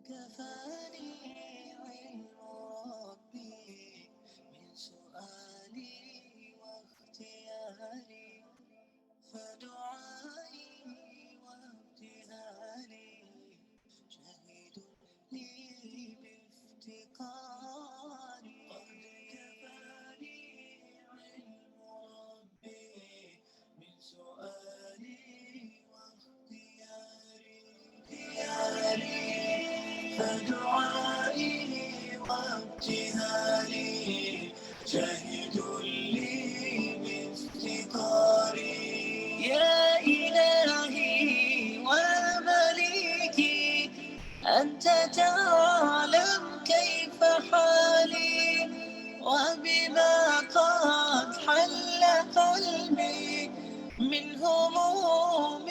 كفاني علم ربي من سؤالي واختياري، فدعائي وابتهالي شهيد لي بافتقاري. قد كفاني علم ربي من سؤالي واختياري، فدعائي وابتهالي شهد لي بافتقاري. يا إلهي ومليكي، أنت تعلم كيف حالي وبما قد حل قلبي من هموم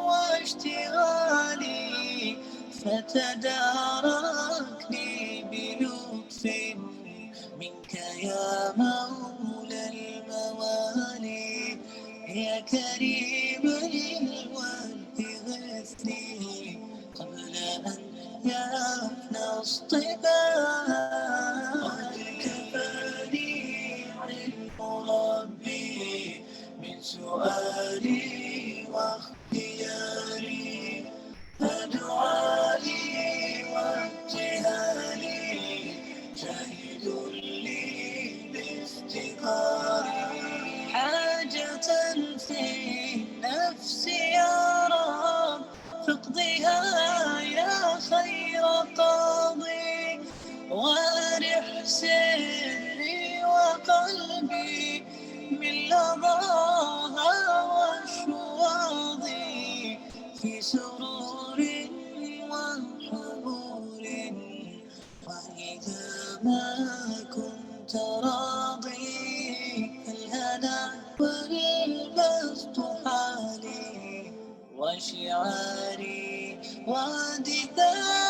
واشتغالي، فتداركني بلطف منك يا مولى الموالي. يا كريم الورد غثني قبل أن يفنى اصطباعي. قد كفاني علم ربي من سؤالي واختياري، فدعائي وابتهالي شهد لي بافتقاري. حاجة في النفس يا رب فاقضها يا خير قاضي، وارح سري وقلبي من لظاها والشواظي، في سرور وحبور، وإذا ما كنت راضي الهنا والبسط حالي وشعاري ودثاري.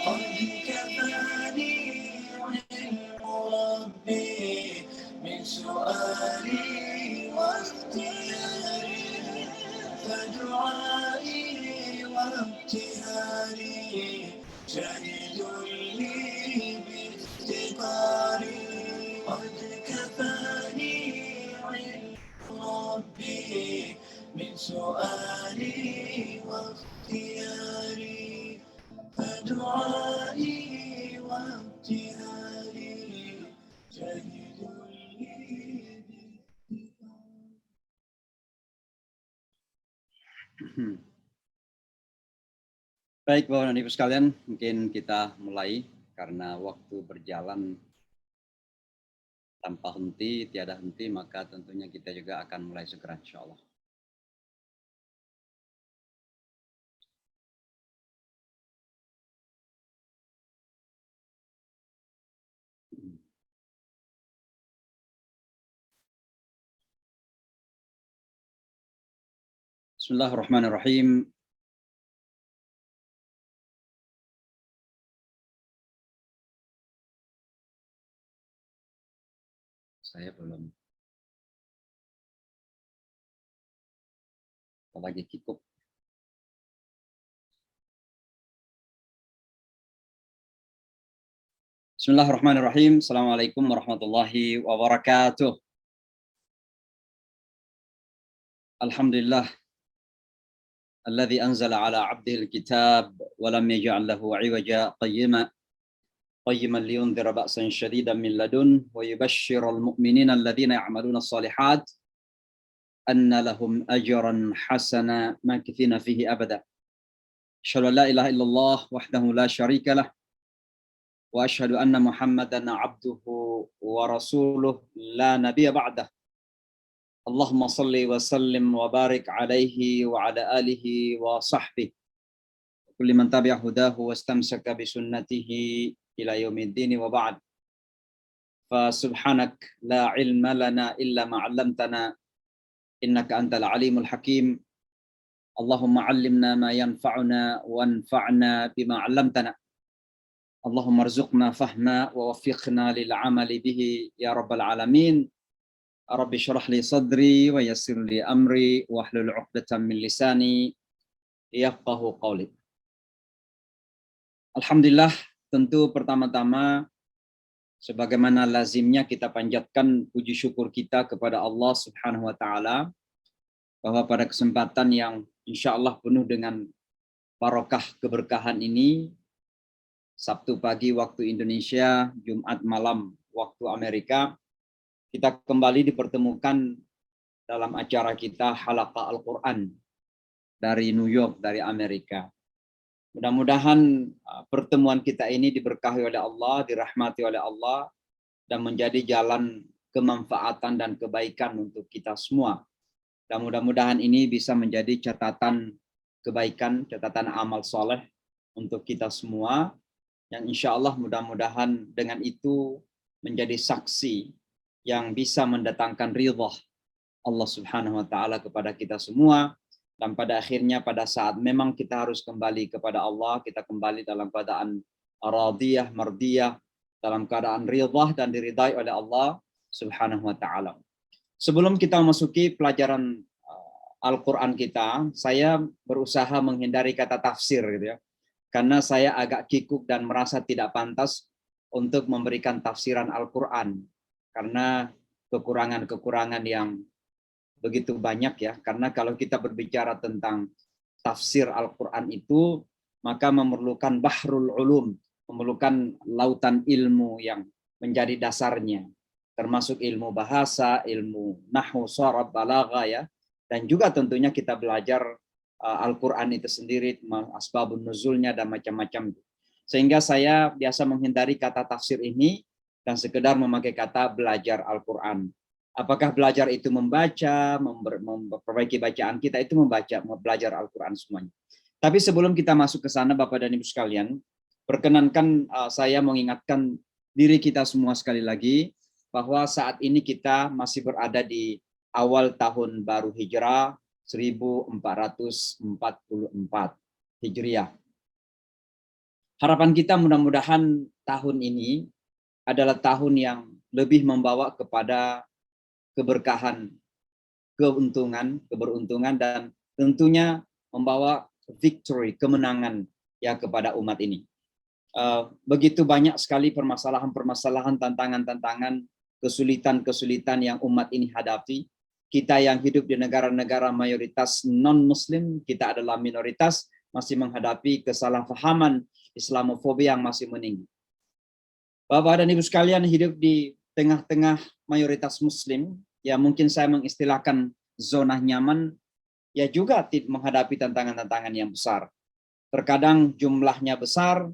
قد كفاني علم ربي من سؤالي واختياري، فدعائي وابتهالي شهد لي بافتقاري. قد كفاني علم ربي من سؤالي واختياري، فدعائي وابتهالي شهد لي Baik, Bapak dan Ibu sekalian, mungkin kita mulai karena waktu berjalan tanpa henti, tiada henti, maka tentunya kita juga akan mulai segera insya Allah. Bismillahirrahmanirrahim. Saya belum lagi kikuk. Bismillahirrahmanirrahim. Assalamualaikum warahmatullahi wabarakatuh. Alhamdulillah. Alladzi anzala ala abdihi alkitab wa lam yaj'al lahu 'iwaja qayyiman liyundhira ba'san shadidan min ladun wa yubashshiral mu'minina alladhina ya'maluna as-shalihat anna lahum ajran hasana makithina fihi abada. Asyhadu an la ilaha illallah wahdahu la syarika lah wa asyhadu anna Muhammadan 'abduhu wa rasuluh la nabiyya ba'dah. Allahumma salli wa sallim wa barik alaihi wa ala alihi wa sahbihi wa kulli man tabi'a hudahu wastamsaka bi sunnatihi ila yaumiddin wa ba'd. Fa subhanak la ilma lana illa ma 'allamtana innaka antal alimul hakim. Allahumma 'allimna ma yanfa'una wanfa'na bima 'allamtana. Allahumma arzuqna fahma wa waffiqna lil 'amali bihi ya rabbal alamin. Rabbi syrah li sadri wa yassir li amri wahlul 'uqdatam min lisani yafqahu qawli. Alhamdulillah, tentu pertama-tama sebagaimana lazimnya kita panjatkan puji syukur kita kepada Allah Subhanahu wa taala bahwa pada kesempatan yang insya Allah penuh dengan barokah keberkahan ini, Sabtu pagi waktu Indonesia, Jumat malam waktu Amerika, kita kembali dipertemukan dalam acara kita Halaqah Al-Quran dari New York, dari Amerika. Mudah-mudahan pertemuan kita ini diberkahi oleh Allah, dirahmati oleh Allah, dan menjadi jalan kemanfaatan dan kebaikan untuk kita semua. Dan mudah-mudahan ini bisa menjadi catatan kebaikan, catatan amal soleh untuk kita semua, yang insya Allah mudah-mudahan dengan itu menjadi saksi yang bisa mendatangkan ridha Allah Subhanahu wa taala kepada kita semua. Dan pada akhirnya pada saat memang kita harus kembali kepada Allah, kita kembali dalam keadaan radiyah, mardiyah, dalam keadaan ridha dan diridai oleh Allah Subhanahu wa taala. Sebelum kita memasuki pelajaran Al-Qur'an kita, saya berusaha menghindari kata tafsir gitu ya. Karena saya agak kikuk dan merasa tidak pantas untuk memberikan tafsiran Al-Qur'an karena kekurangan-kekurangan yang begitu banyak ya, karena kalau kita berbicara tentang tafsir Al-Quran itu, maka memerlukan bahrul ulum, memerlukan lautan ilmu yang menjadi dasarnya, termasuk ilmu bahasa, ilmu nahwu, sharaf, balagha ya, dan juga tentunya kita belajar Al-Quran itu sendiri, asbabun nuzulnya dan macam-macam. Sehingga saya biasa menghindari kata tafsir ini dan sekedar memakai kata belajar Al-Quran. Apakah belajar itu membaca, memperbaiki bacaan kita, itu belajar Al-Quran semuanya. Tapi sebelum kita masuk ke sana, Bapak dan Ibu sekalian, perkenankan saya mengingatkan diri kita semua sekali lagi, bahwa saat ini kita masih berada di awal tahun baru Hijrah 1444 Hijriah. Harapan kita mudah-mudahan tahun ini adalah tahun yang lebih membawa kepada keberkahan, keberuntungan, dan tentunya membawa victory, kemenangan ya kepada umat ini. Begitu banyak sekali permasalahan-permasalahan, tantangan-tantangan, kesulitan-kesulitan yang umat ini hadapi. Kita yang hidup di negara-negara mayoritas non-Muslim, kita adalah minoritas, masih menghadapi kesalahpahaman, Islamofobia yang masih meninggi. Bapak dan Ibu sekalian, hidup di tengah-tengah mayoritas Muslim, ya mungkin saya mengistilahkan zona nyaman, ya juga menghadapi tantangan-tantangan yang besar. Terkadang jumlahnya besar,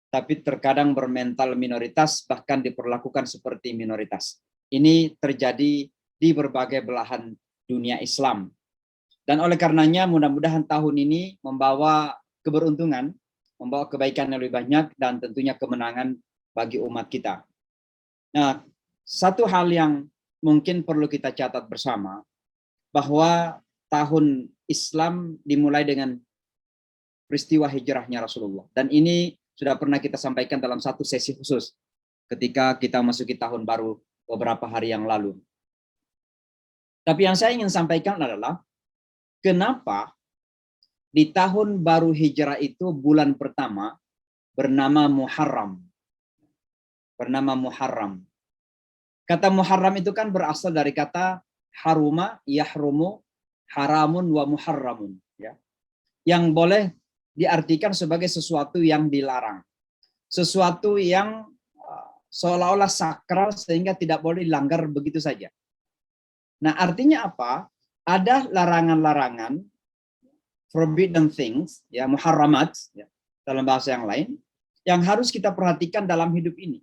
tapi terkadang bermental minoritas, bahkan diperlakukan seperti minoritas. Ini terjadi di berbagai belahan dunia Islam. Dan oleh karenanya mudah-mudahan tahun ini membawa keberuntungan, membawa kebaikan yang lebih banyak, dan tentunya kemenangan bagi umat kita. Nah, satu hal yang mungkin perlu kita catat bersama, bahwa tahun Islam dimulai dengan peristiwa hijrahnya Rasulullah. Dan ini sudah pernah kita sampaikan dalam satu sesi khusus ketika kita masuki tahun baru beberapa hari yang lalu. Tapi yang saya ingin sampaikan adalah, kenapa di tahun baru hijrah itu bulan pertama bernama Muharram. Bernama Muharram. Kata Muharram itu kan berasal dari kata haruma, yahrumu, haramun, wa muharramun. Ya. Yang boleh diartikan sebagai sesuatu yang dilarang. Sesuatu yang seolah-olah sakral sehingga tidak boleh dilanggar begitu saja. Nah, artinya apa? Ada larangan-larangan, forbidden things, ya, muharramat, ya, dalam bahasa yang lain, yang harus kita perhatikan dalam hidup ini.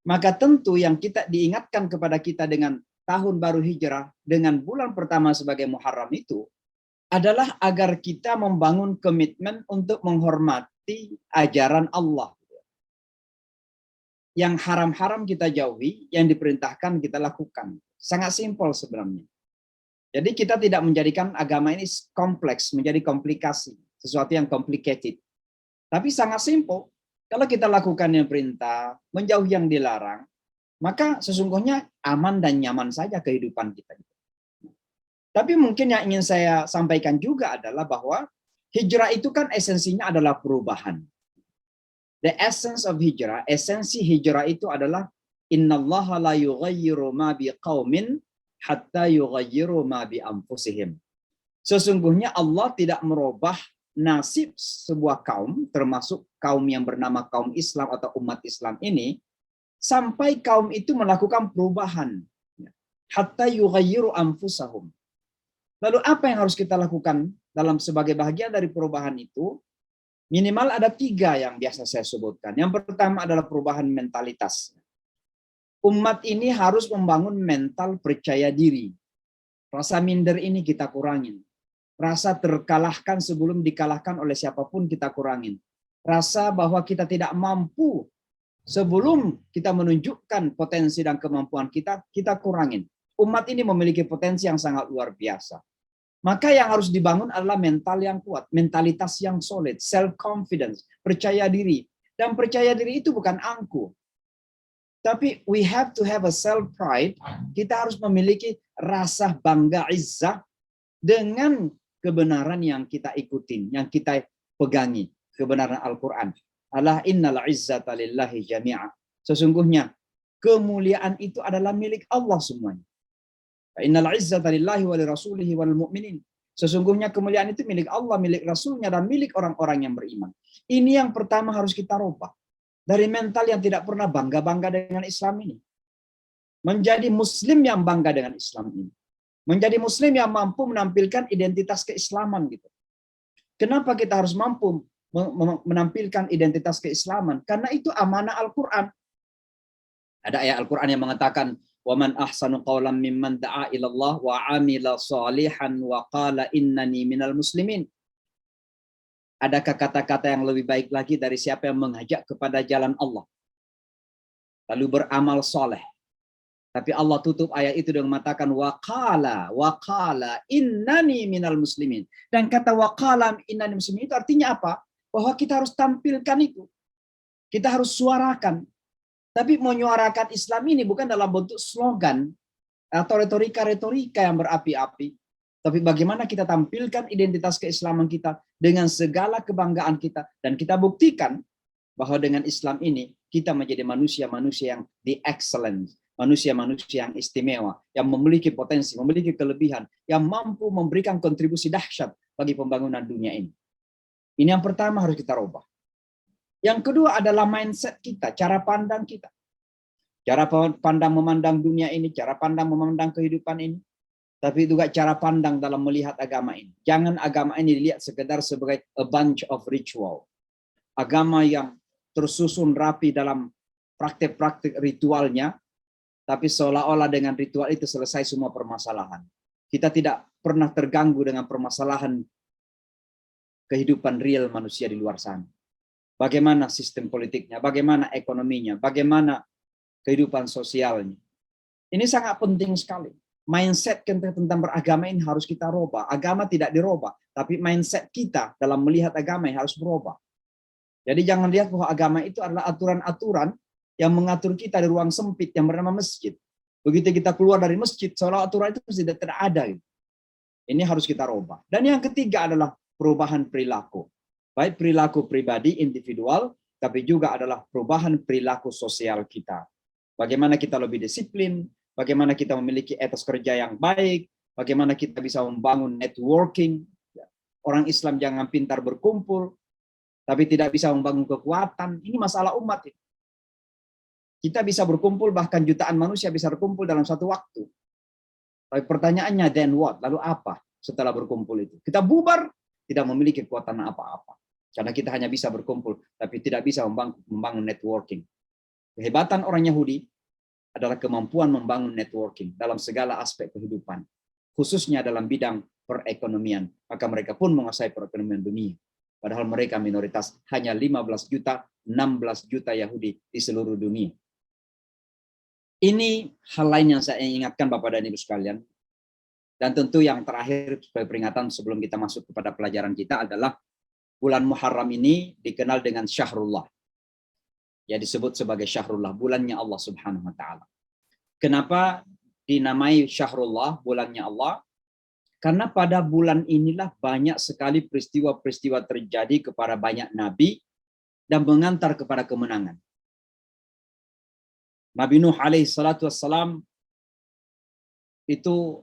Maka tentu yang kita diingatkan kepada kita dengan tahun baru hijrah, dengan bulan pertama sebagai Muharram itu, adalah agar kita membangun komitmen untuk menghormati ajaran Allah. Yang haram-haram kita jauhi, yang diperintahkan kita lakukan. Sangat simpel sebenarnya. Jadi kita tidak menjadikan agama ini kompleks, menjadi komplikasi, sesuatu yang complicated. Tapi sangat simpel. Kalau kita lakukan yang perintah, menjauhi yang dilarang, maka sesungguhnya aman dan nyaman saja kehidupan kita. Tapi mungkin yang ingin saya sampaikan juga adalah bahwa hijrah itu kan esensinya adalah perubahan. The essence of hijrah, esensi hijrah itu adalah innallaha la yughayyiru ma biqaumin hatta yughayyiru ma bi anfusihim. Sesungguhnya Allah tidak merubah nasib sebuah kaum, termasuk kaum yang bernama kaum Islam atau umat Islam ini, sampai kaum itu melakukan perubahan. Hatta yughayyiru anfusahum. Lalu apa yang harus kita lakukan dalam sebagai bahagian dari perubahan itu? Minimal ada 3 yang biasa saya sebutkan. Yang pertama adalah perubahan mentalitas. Umat ini harus membangun mental percaya diri. Rasa minder ini kita kurangin. Rasa terkalahkan sebelum dikalahkan oleh siapapun kita kurangin. Rasa bahwa kita tidak mampu sebelum kita menunjukkan potensi dan kemampuan kita, kita kurangin. Umat ini memiliki potensi yang sangat luar biasa. Maka yang harus dibangun adalah mental yang kuat, mentalitas yang solid, self-confidence, percaya diri. Dan percaya diri itu bukan angku. Tapi we have to have a self-pride. Kita harus memiliki rasa bangga izzah dengan kebenaran yang kita ikutin, yang kita pegangi. Kebenaran Al-Quran. Allah innal izzata lillahi jami'a. Sesungguhnya kemuliaan itu adalah milik Allah semuanya. Innal izzata lillahi wa lirasulihi wal mu'minin. Sesungguhnya kemuliaan itu milik Allah, milik Rasulnya, dan milik orang-orang yang beriman. Ini yang pertama harus kita rubah. Dari mental yang tidak pernah bangga-bangga dengan Islam ini. Menjadi muslim yang bangga dengan Islam ini. Menjadi muslim yang mampu menampilkan identitas keislaman gitu. Kenapa kita harus mampu menampilkan identitas keislaman? Karena itu amanah Al-Quran. Ada ayat Al-Quran yang mengatakan, وَمَنْ أَحْسَنُ قَوْلًا مِمَّنْ دَعَا إِلَى اللَّهِ وَعَمِلَ صَالِحًا وَقَالَ إِنَّنِي مِنَ الْمُسْلِمِينَ. Adakah kata-kata yang lebih baik lagi dari siapa yang mengajak kepada jalan Allah, lalu beramal soleh? Tapi Allah tutup ayat itu dengan mengatakan waqala innani minal muslimin. Dan kata waqala innani muslimin itu artinya apa? Bahwa kita harus tampilkan itu. Kita harus suarakan. Tapi menyuarakan Islam ini bukan dalam bentuk slogan atau retorika-retorika yang berapi-api. Tapi bagaimana kita tampilkan identitas keislaman kita dengan segala kebanggaan kita. Dan kita buktikan bahwa dengan Islam ini kita menjadi manusia-manusia yang the excellent. Manusia-manusia yang istimewa. Yang memiliki potensi, memiliki kelebihan. Yang mampu memberikan kontribusi dahsyat bagi pembangunan dunia ini. Ini yang pertama harus kita rubah. Yang kedua adalah mindset kita, cara pandang kita. Cara pandang memandang dunia ini, cara pandang memandang kehidupan ini. Tapi juga cara pandang dalam melihat agama ini. Jangan agama ini dilihat sekedar sebagai a bunch of ritual. Agama yang tersusun rapi dalam praktek-praktek ritualnya, tapi seolah-olah dengan ritual itu selesai semua permasalahan. Kita tidak pernah terganggu dengan permasalahan kehidupan real manusia di luar sana. Bagaimana sistem politiknya, bagaimana ekonominya, bagaimana kehidupan sosialnya. Ini sangat penting sekali. Mindset kita tentang beragama ini harus kita rubah. Agama tidak dirubah, tapi mindset kita dalam melihat agama yang harus berubah. Jadi jangan lihat bahwa agama itu adalah aturan-aturan yang mengatur kita di ruang sempit yang bernama masjid. Begitu kita keluar dari masjid, seolah aturan itu tidak ada. Ini harus kita rubah. Dan yang ketiga adalah perubahan perilaku. Baik perilaku pribadi, individual, tapi juga adalah perubahan perilaku sosial kita. Bagaimana kita lebih disiplin, bagaimana kita memiliki etos kerja yang baik, bagaimana kita bisa membangun networking. Orang Islam jangan pintar berkumpul, tapi tidak bisa membangun kekuatan. Ini masalah umat. Kita bisa berkumpul, bahkan jutaan manusia bisa berkumpul dalam satu waktu. Tapi pertanyaannya, then what? Lalu apa setelah berkumpul itu? Kita bubar, tidak memiliki kekuatan apa-apa. Karena kita hanya bisa berkumpul, tapi tidak bisa membangun networking. Kehebatan orang Yahudi adalah kemampuan membangun networking dalam segala aspek kehidupan. Khususnya dalam bidang perekonomian. Maka mereka pun menguasai perekonomian dunia. Padahal mereka minoritas, hanya 15 juta, 16 juta Yahudi di seluruh dunia. Ini hal lain yang saya ingatkan Bapak dan Ibu sekalian. Dan tentu yang terakhir sebagai peringatan sebelum kita masuk kepada pelajaran kita adalah bulan Muharram ini dikenal dengan Syahrullah. Ya, disebut sebagai Syahrullah, bulannya Allah Subhanahu wa taala. Kenapa dinamai Syahrullah, bulannya Allah? Karena pada bulan inilah banyak sekali peristiwa-peristiwa terjadi kepada banyak nabi dan mengantar kepada kemenangan. Nabi Nuh alaihi salatu wassalam itu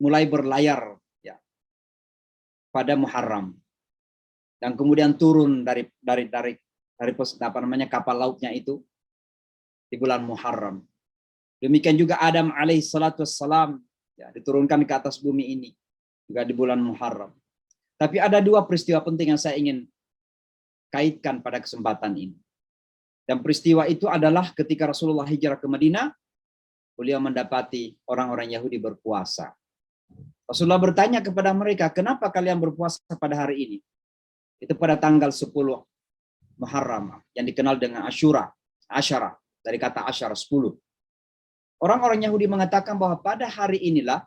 mulai berlayar ya pada Muharram dan kemudian turun dari kapal lautnya itu di bulan Muharram. Demikian juga Adam alaihi salatu wassalam ya, diturunkan ke atas bumi ini juga di bulan Muharram. Tapi ada dua peristiwa penting yang saya ingin kaitkan pada kesempatan ini. Dan peristiwa itu adalah ketika Rasulullah hijrah ke Madinah, beliau mendapati orang-orang Yahudi berpuasa. Rasulullah bertanya kepada mereka, kenapa kalian berpuasa pada hari ini? Itu pada tanggal 10 Muharram, yang dikenal dengan Asyara, dari kata Asyara, 10. Orang-orang Yahudi mengatakan bahwa pada hari inilah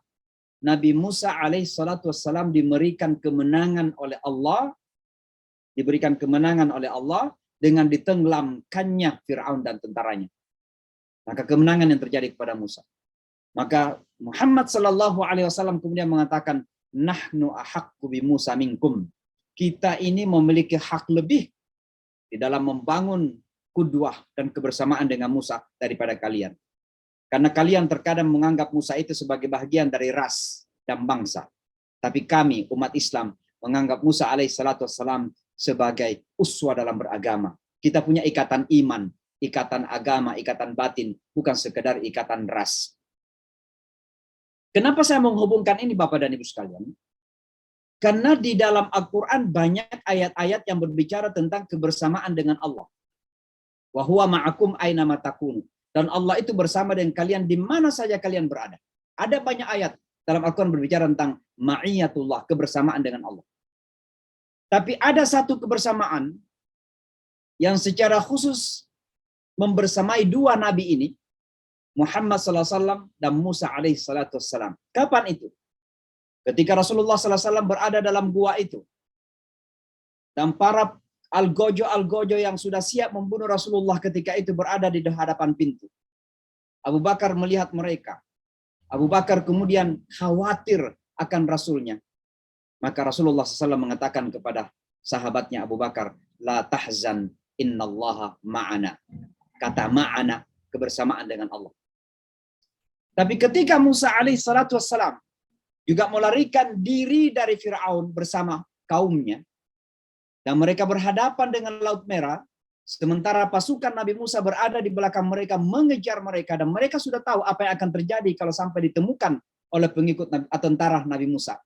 Nabi Musa alaihissalatu wassalam diberikan kemenangan oleh Allah dengan ditenggelamkannya Fir'aun dan tentaranya. Maka kemenangan yang terjadi kepada Musa. Maka Muhammad sallallahu alaihi wasallam kemudian mengatakan, nahnu ahaqqu bi Musa minkum. Kita ini memiliki hak lebih di dalam membangun kudwah dan kebersamaan dengan Musa daripada kalian. Karena kalian terkadang menganggap Musa itu sebagai bagian dari ras dan bangsa. Tapi kami, umat Islam, menganggap Musa alaihissalatu wassalam sebagai uswah dalam beragama. Kita punya ikatan iman, ikatan agama, ikatan batin, bukan sekedar ikatan ras. Kenapa saya menghubungkan ini Bapak dan Ibu sekalian? Karena di dalam Al-Quran banyak ayat-ayat yang berbicara tentang kebersamaan dengan Allah. Wa huwa ma'akum aina ma takunu. Dan Allah itu bersama dengan kalian di mana saja kalian berada. Ada banyak ayat dalam Al-Quran berbicara tentang ma'iyatullah, kebersamaan dengan Allah. Tapi ada satu kebersamaan yang secara khusus membersamai dua nabi ini, Muhammad SAW dan Musa alaihissalam. Kapan itu? Ketika Rasulullah SAW berada dalam gua itu. Dan para algojo yang sudah siap membunuh Rasulullah ketika itu berada di hadapan pintu. Abu Bakar melihat mereka. Abu Bakar kemudian khawatir akan Rasulnya. Maka Rasulullah SAW mengatakan kepada sahabatnya Abu Bakar, la tahzan innallaha ma'ana. Kata ma'ana, kebersamaan dengan Allah. Tapi ketika Musa alaihissalatu wassalam juga melarikan diri dari Fir'aun bersama kaumnya, dan mereka berhadapan dengan Laut Merah, sementara pasukan Nabi Musa berada di belakang mereka, mengejar mereka, dan mereka sudah tahu apa yang akan terjadi kalau sampai ditemukan oleh pengikut tentara Nabi Musa.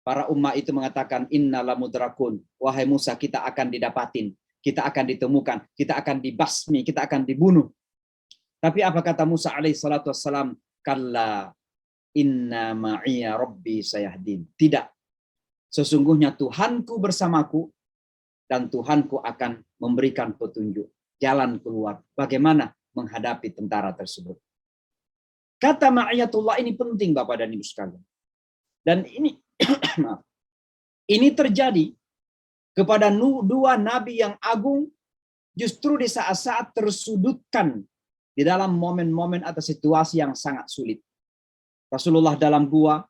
Para umat itu mengatakan, inna lamudrakun, wahai Musa, kita akan didapatin, kita akan ditemukan, kita akan dibasmi, kita akan dibunuh. Tapi apa kata Musa alaihissalatu wassalam? Kalla inna ma'iya rabbi sayahdin. Tidak. Sesungguhnya Tuhanku bersamaku dan Tuhanku akan memberikan petunjuk, jalan keluar, bagaimana menghadapi tentara tersebut. Kata ma'iyatullah ini penting Bapak dan Ibu sekalian. Dan ini ini terjadi kepada dua nabi yang agung justru di saat-saat tersudutkan di dalam momen-momen atau situasi yang sangat sulit. Rasulullah dalam gua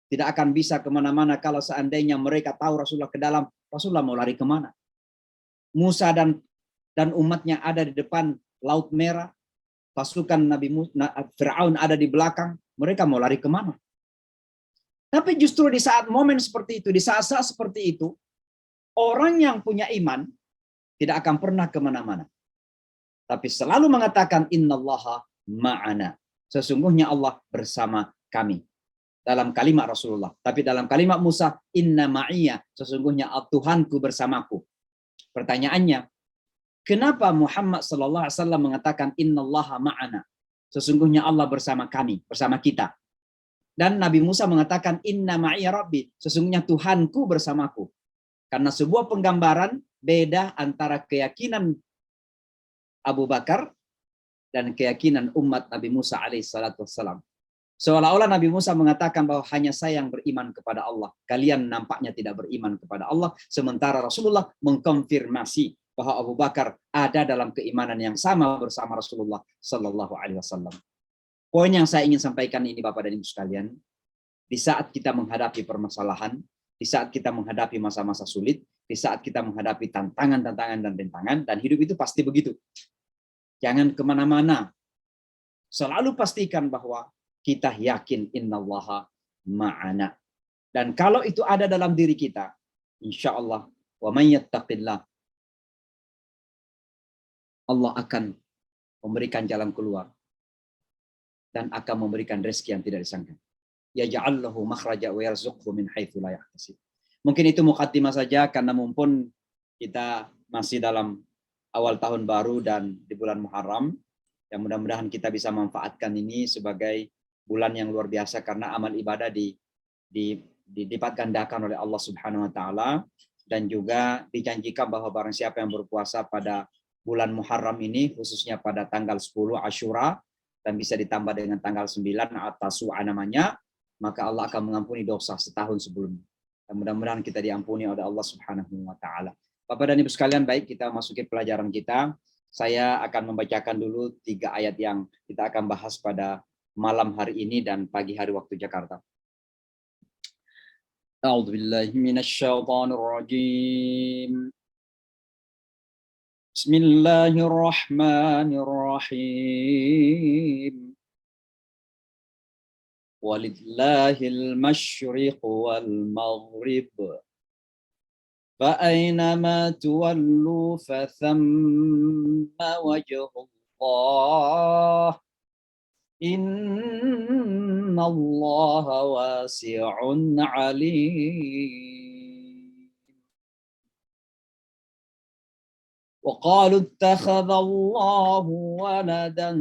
tidak akan bisa kemana-mana kalau seandainya mereka tahu Rasulullah ke dalam, Rasulullah mau lari kemana? Musa dan umatnya ada di depan Laut Merah, pasukan Fir'aun ada di belakang, mereka mau lari kemana? Tapi justru di saat momen seperti itu, di saat-saat seperti itu, orang yang punya iman tidak akan pernah kemana-mana. Tapi selalu mengatakan, innallaha ma'ana. Sesungguhnya Allah bersama kami. Dalam kalimat Rasulullah. Tapi dalam kalimat Musa, inna ma'iyya. Sesungguhnya Tuhanku bersamaku. Pertanyaannya, kenapa Muhammad SAW mengatakan, innallaha ma'ana. Sesungguhnya Allah bersama kami, bersama kita. Dan Nabi Musa mengatakan, inna ma'iyya rabbi. Sesungguhnya Tuhanku bersamaku. Karena sebuah penggambaran beda antara keyakinan Abu Bakar dan keyakinan umat Nabi Musa alaihissalatu wassalam. Seolah-olah Nabi Musa mengatakan bahwa hanya saya yang beriman kepada Allah. Kalian nampaknya tidak beriman kepada Allah. Sementara Rasulullah mengkonfirmasi bahwa Abu Bakar ada dalam keimanan yang sama bersama Rasulullah Sallallahu Alaihi Wasallam. Poin yang saya ingin sampaikan ini Bapak dan Ibu sekalian. Di saat kita menghadapi permasalahan, di saat kita menghadapi masa-masa sulit, di saat kita menghadapi tantangan-tantangan dan rintangan, dan hidup itu pasti begitu. Jangan kemana-mana. Selalu pastikan bahwa kita yakin innallaha ma'ana. Dan kalau itu ada dalam diri kita, insya Allah, wa may yattaqillah, Allah akan memberikan jalan keluar dan akan memberikan rezeki yang tidak disangka. Yaj'al lahu makhraja wa yarzuqhu min haitsu la yahtasib. Mungkin itu mukaddimah saja karena mumpun kita masih dalam awal tahun baru dan di bulan Muharram. Yang mudah-mudahan kita bisa manfaatkan ini sebagai bulan yang luar biasa karena amal ibadah dilipat gandakan oleh Allah Subhanahu wa taala, dan juga dijanjikan bahwa barang siapa yang berpuasa pada bulan Muharram ini, khususnya pada tanggal 10 Asyura dan bisa ditambah dengan tanggal 9 At-Tasu'a namanya, maka Allah akan mengampuni dosa setahun sebelumnya. Dan mudah-mudahan kita diampuni oleh Allah Subhanahu wa taala. Bapak dan Ibu sekalian, baik kita masuki pelajaran kita. Saya akan membacakan dulu 3 ayat yang kita akan bahas pada malam hari ini dan pagi hari waktu Jakarta. A'udzubillahi minasyaitonir rajim. Bismillahirrahmanirrahim. Walillahil masyriq wal maghrib. فأينما تولوا فثم وجه الله إن الله واسع عليم وقالوا اتخذ الله ولدا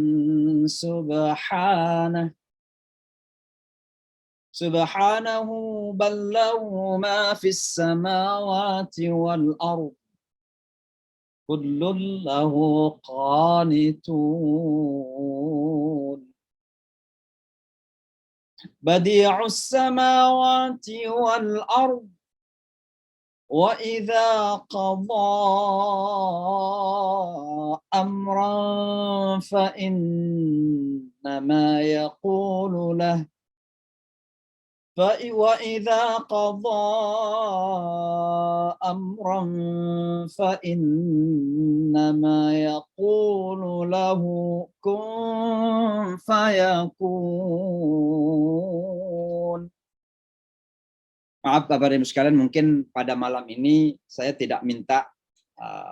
سبحانه بل له ما في السماوات والأرض كل له قانتون بديع السماوات والأرض وإذا قضى أمرا فإنما يقول له وَإِذَا قَضَى أَمْرًا فَإِنَّمَا يَقُولُ لَهُ كُن فَيَكُونُ. Maaf Bapak dan Ibu sekalian, mungkin pada malam ini saya tidak minta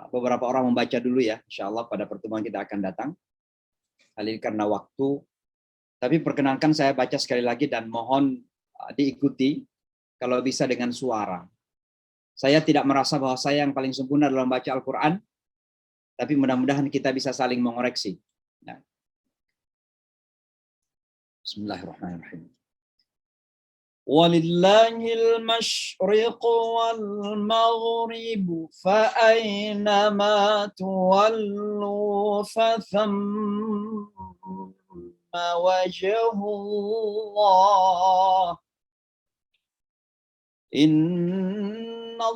beberapa orang membaca dulu ya. Insya Allah pada pertemuan kita akan datang. Hal ini karena waktu. Tapi perkenankan saya baca sekali lagi dan mohon diikuti kalau bisa dengan suara. Saya tidak merasa bahwa saya yang paling sempurna dalam baca Al-Quran, tapi mudah-mudahan kita bisa saling mengoreksi. Nah. Bismillahirrahmanirrahim. Walillahil masyriq wal maghrib fa aynama tuwallu fa thamma wajhullah innallaha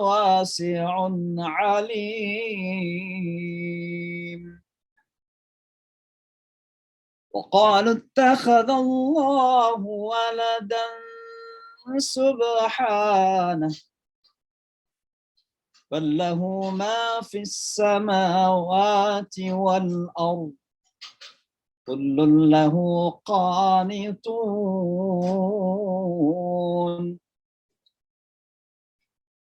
wasi'un alim. وقالوا اتخذ الله ولدا سبحانه بل له ما في السماوات والأرض كل له قانتون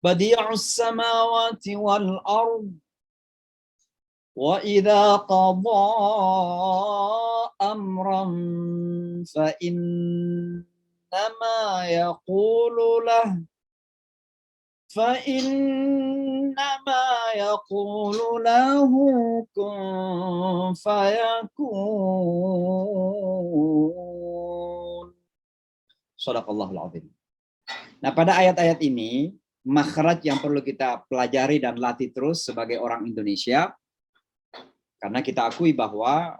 بديع السماوات والأرض وإذا قضى أمرا فإنما يقول له كن فيكون. Shadaqallahul Azim. Nah, pada ayat-ayat ini makhraj yang perlu kita pelajari dan latih terus sebagai orang Indonesia, karena kita akui bahwa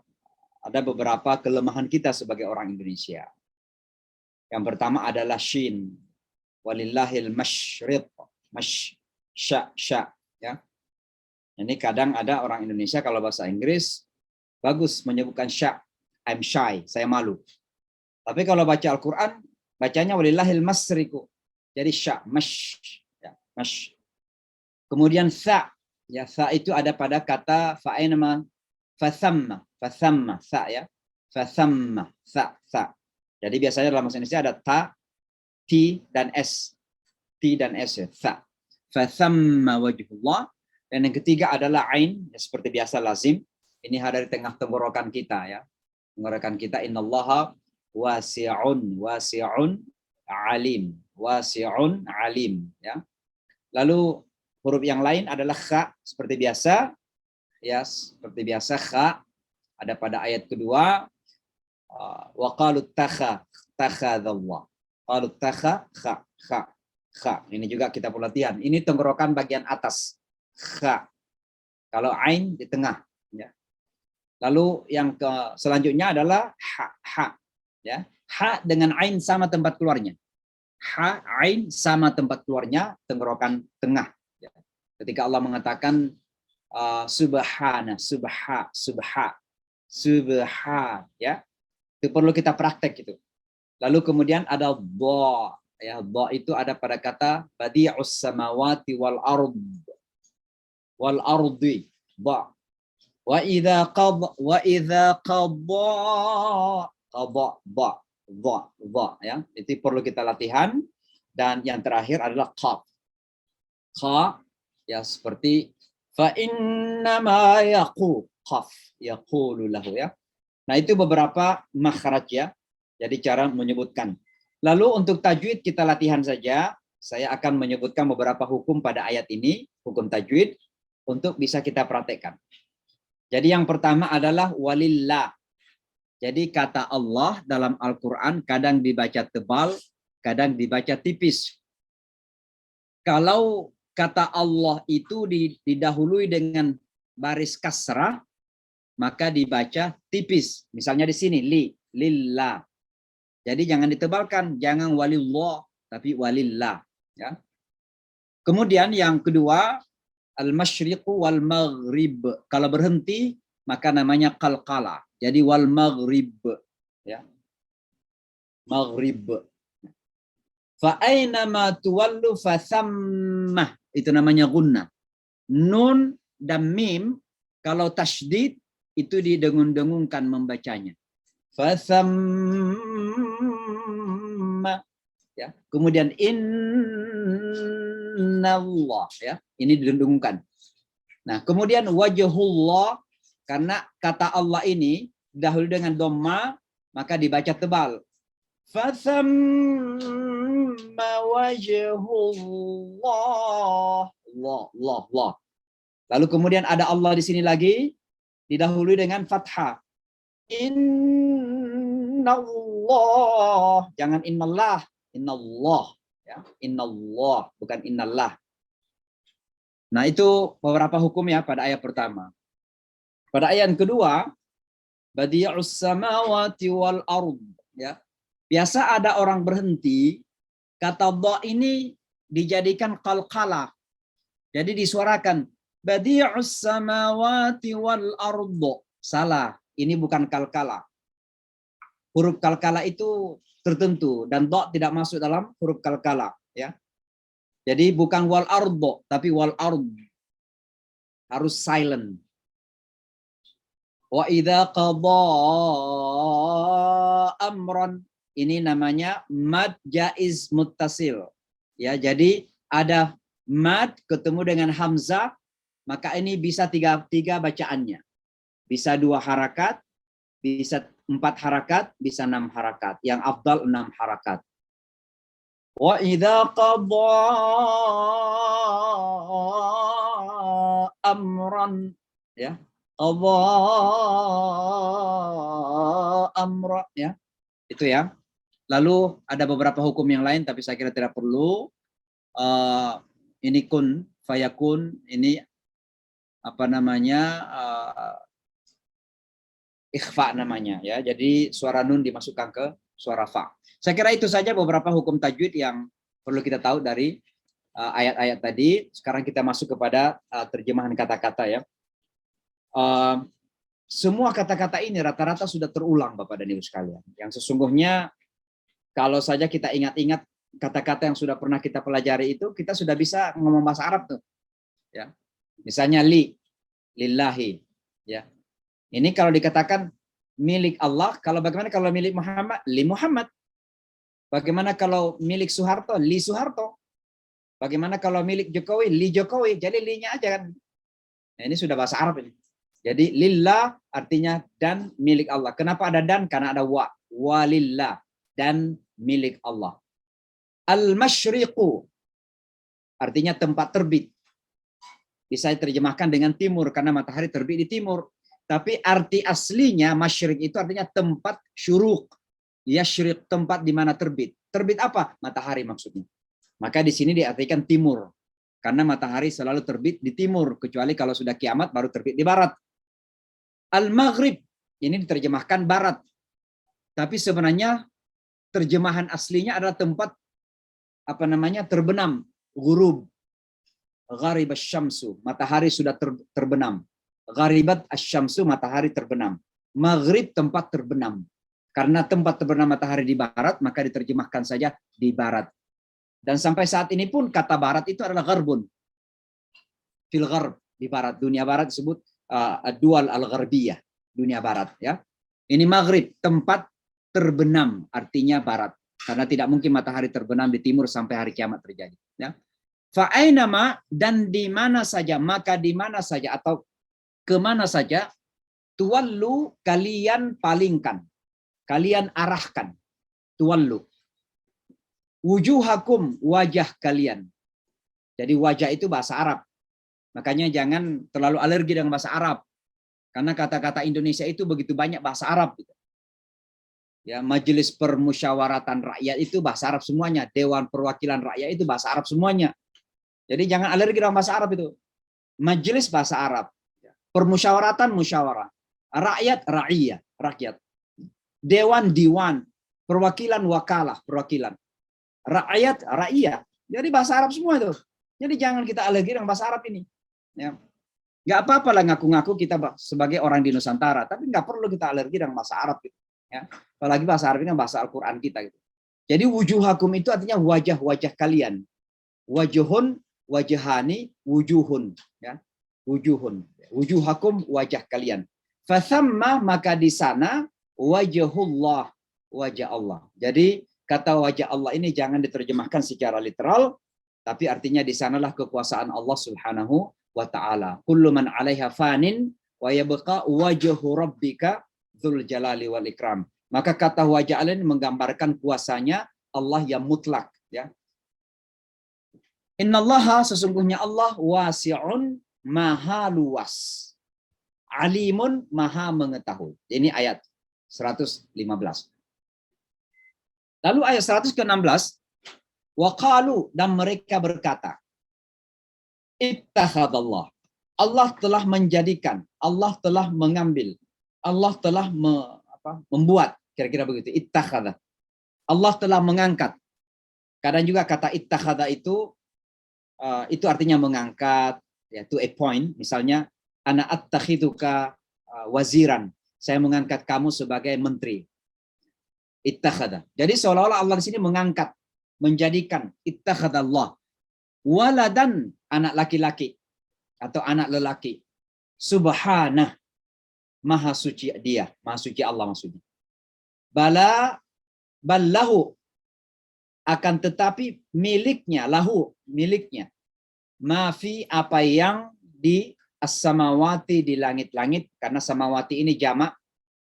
ada beberapa kelemahan kita sebagai orang Indonesia. Yang pertama adalah shin. Walillahil masyriq. Sya. Ya. Ini kadang ada orang Indonesia kalau bahasa Inggris bagus menyebutkan sya. I'm shy, saya malu. Tapi kalau baca Al-Quran, bacanya walillahil masyriq. jadi sya, mash, ya, mash. Kemudian sa, ya sa itu ada pada kata fa'inama fasamma, fasamma, sa ya, fasamma, sa. Jadi biasanya dalam bahasa Indonesia ada ta, ti dan s, ti dan s ya, sa. Fasamma wajhullah. Dan yang ketiga adalah ain, ya, seperti biasa lazim. Ini ada di tengah tenggorokan kita ya. Tenggorokan kita innallaha wasi'un alim, wasi'un alim ya. Lalu huruf yang lain adalah kha seperti biasa ya, seperti biasa kha ada pada ayat kedua wa qalu takhadallah. Qalu kha. Ini juga kita perlu latihan. Ini tenggorokan bagian atas. Kha. Kalau ain di tengah ya. Lalu yang selanjutnya adalah ha ya. Ha dengan ain sama tempat keluarnya. Ha ain sama tempat keluarnya tenggorokan tengah ya. Ketika Allah mengatakan subhan ya. Itu perlu kita praktek itu. Lalu kemudian ada dha ya, dha itu ada pada kata badi'us samawati wal ardi dha. Wa idza qadha dha ya. Itu perlu kita latihan. Dan yang terakhir adalah qaf. Qa ya seperti fa innama yaqulu lahu ya. Nah, itu beberapa makhraj ya. Jadi cara menyebutkan. Lalu untuk tajwid kita latihan saja. Saya akan menyebutkan beberapa hukum pada ayat ini, hukum tajwid untuk bisa kita praktekkan. Jadi yang pertama adalah walillah. Jadi kata Allah dalam Al-Qur'an kadang dibaca tebal, kadang dibaca tipis. Kalau kata Allah itu didahului dengan baris kasrah, maka dibaca tipis. Misalnya di sini lillah. Jadi jangan ditebalkan, jangan walillah tapi walillah ya. Kemudian yang kedua al-masyriqu wal maghrib. Kalau berhenti maka namanya qalqala. Jadi wal maghrib ya. Maghrib. Fa aina ma tuwallu fa thammah. Itu namanya gunnah. Nun dan mim kalau tasydid itu didengung-dengungkan membacanya. Fathamma ya. Kemudian innallah ya. Ini didengungkan. Nah, kemudian wajhullah karena kata Allah ini dahulu dengan dhamma maka dibaca tebal. Fathamma wajhullah. Allah. Lalu kemudian ada Allah di sini lagi didahului dengan fathah. Innallah. Jangan innallah. Innallah. Ya. Innallah. Bukan innallah. Nah itu beberapa hukum ya pada ayat pertama. Pada ayat kedua. Badi'us samawati wal ard. Ya. Biasa ada orang berhenti. Kata dha ini dijadikan qalqalah. Jadi disuarakan. Badi'us samawati wal ardo. Salah, ini bukan kalkala. Huruf kalkala itu tertentu dan dha tidak masuk dalam huruf kalkala ya. Jadi bukan wal ardo tapi wal ard. Harus silent. Wa idza qadha amran. Ini namanya mad jaiz muttasil. Ya, jadi ada mad ketemu dengan hamzah. Maka ini bisa tiga bacaannya. Bisa 2 harakat, bisa 4 harakat, bisa 6 harakat. Yang afdal 6 harakat. Wa idza qadha amran ya. Qadha amra ya. Itu ya. Lalu ada beberapa hukum yang lain tapi saya kira tidak perlu. Ini kun fayakun ini apa namanya ikhfa namanya ya. Jadi suara nun dimasukkan ke suara fa. Saya kira itu saja beberapa hukum tajwid yang perlu kita tahu dari ayat-ayat tadi. Sekarang kita masuk kepada terjemahan kata-kata ya. Semua kata-kata ini rata-rata sudah terulang Bapak dan Ibu sekalian. Yang sesungguhnya kalau saja kita ingat-ingat kata-kata yang sudah pernah kita pelajari itu, kita sudah bisa ngomong bahasa Arab tuh. Ya. Misalnya lillahi. Ya. Ini kalau dikatakan milik Allah, kalau bagaimana kalau milik Muhammad? Li Muhammad. Bagaimana kalau milik Soeharto? Li Soeharto. Bagaimana kalau milik Jokowi? Li Jokowi. Jadi li-nya aja kan. Nah, ini sudah bahasa Arab ini. Jadi lillah artinya dan milik Allah. Kenapa ada dan? Karena ada wa. Walillah. Dan milik Allah. Al-masyriqu artinya tempat terbit. Bisa diterjemahkan dengan timur karena matahari terbit di timur. Tapi arti aslinya masyriq itu artinya tempat syuruk. Yasyriq, tempat di mana terbit. Terbit apa? Matahari maksudnya. Maka di sini diartikan timur. Karena matahari selalu terbit di timur. Kecuali kalau sudah kiamat baru terbit di barat. Al-maghrib. Ini diterjemahkan barat. Tapi sebenarnya terjemahan aslinya adalah tempat terbenam. Ghurub. Gharib asy-syamsu. Matahari sudah terbenam. Gharibat asy-syamsu. Matahari terbenam. Maghrib tempat terbenam. Karena tempat terbenam matahari di barat, maka diterjemahkan saja di barat. Dan sampai saat ini pun kata barat itu adalah gharbun. Fil gharb, di barat. Dunia barat disebut dual al-gharbiyah. Dunia barat. Ya. Ini maghrib, tempat terbenam, artinya barat. Karena tidak mungkin matahari terbenam di timur sampai hari kiamat terjadi. Ya. Fa'ainama, dan di mana saja, maka di mana saja, atau kemana saja, tuwallu, kalian palingkan. Kalian arahkan. Tuwallu. Wujuhakum, wajah kalian. Jadi wajah itu bahasa Arab. Makanya jangan terlalu alergi dengan bahasa Arab. Karena kata-kata Indonesia itu begitu banyak bahasa Arab. Ya, Majelis Permusyawaratan Rakyat itu bahasa Arab semuanya. Dewan Perwakilan Rakyat itu bahasa Arab semuanya. Jadi jangan alergi dengan bahasa Arab itu. Majelis bahasa Arab. Permusyawaratan, musyawarah. Rakyat, ra'iyah, rakyat. Dewan, diwan. Perwakilan, wakalah, perwakilan. Rakyat, ra'iyah. Jadi bahasa Arab semua itu. Jadi jangan kita alergi dengan bahasa Arab ini. Ya. Nggak apa-apa lah ngaku-ngaku kita sebagai orang di Nusantara. Tapi nggak perlu kita alergi dengan bahasa Arab. Gitu. Ya. Apalagi bahasa Arab ini bahasa Al-Quran kita. Gitu. Jadi wujuhakum itu artinya wajah-wajah kalian. Wajuhun, wajahani, wujuhun. Ya. Wujuhun. Wujuhakum, wajah kalian. Fathamma, maka di sana wajahullah, wajah Allah. Jadi kata wajah Allah ini jangan diterjemahkan secara literal, tapi artinya di sanalah kekuasaan Allah Subhanahu wa taala. Kullu man 'alaiha fanin wa yabqa wajhu rabbika dzul jalali wal ikram. Maka kata wajah Allah ini menggambarkan kuasanya Allah yang mutlak, ya. Innallaha, sesungguhnya Allah wasi'un, maha luas. Alimun, maha mengetahui. Ini ayat 115. Lalu ayat 116, waqalu, dan mereka berkata, ittakhadallah. Allah telah menjadikan, Allah telah mengambil, Allah telah membuat, kira-kira begitu, ittakhadha. Allah telah mengangkat. Kadang juga kata ittakhadha itu artinya mengangkat, ya, to a point. Misalnya, ana attakhiduka waziran. Saya mengangkat kamu sebagai menteri. Ittakhadha. Jadi seolah-olah Allah di sini mengangkat, menjadikan ittakhadallah waladan, anak laki-laki atau anak lelaki. Subhanah, maha suci dia, maha suci Allah maksudnya. Ballahu, akan tetapi miliknya, lahu, miliknya. Mafi, apa yang di as-samawati, di langit-langit, karena samawati ini jamak,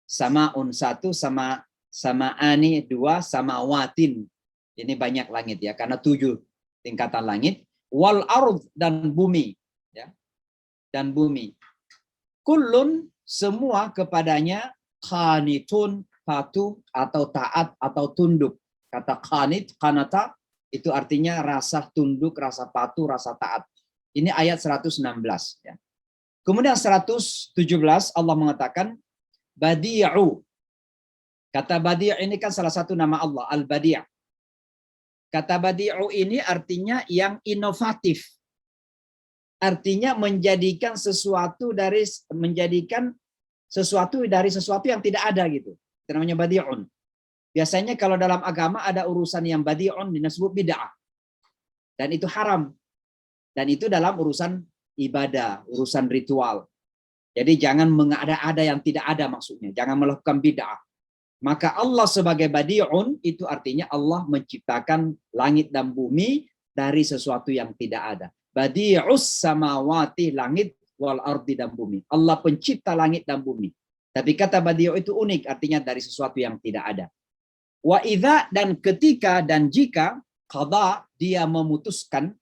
samaun satu, samaani dua, samawatin. Ini banyak langit ya, karena 7 tingkatan langit. Wal ardh, dan bumi, ya. Dan bumi. Kullun, semua kepadanya, qanitun, patuh atau taat atau tunduk. Kata qanit, qanata, itu artinya rasa tunduk, rasa patuh, rasa taat. Ini ayat 116 ya. Kemudian 117 Allah mengatakan badi'u. Kata badi' ini kan salah satu nama Allah, al-badi'. Kata badi'u ini artinya yang inovatif. Artinya menjadikan sesuatu dari sesuatu yang tidak ada gitu. Itu namanya badi'un. Biasanya kalau dalam agama ada urusan yang badi'un disebut bid'ah. Dan itu haram. Dan itu dalam urusan ibadah, urusan ritual. Jadi jangan mengada-ada yang tidak ada maksudnya. Jangan melakukan bid'ah. Maka Allah sebagai badi'un itu artinya Allah menciptakan langit dan bumi dari sesuatu yang tidak ada. Badi'us samawati, langit wal ardi, dan bumi. Allah pencipta langit dan bumi. Tapi kata badi'u itu unik, artinya dari sesuatu yang tidak ada. Wa idza, dan ketika dan jika, qada, dia memutuskan,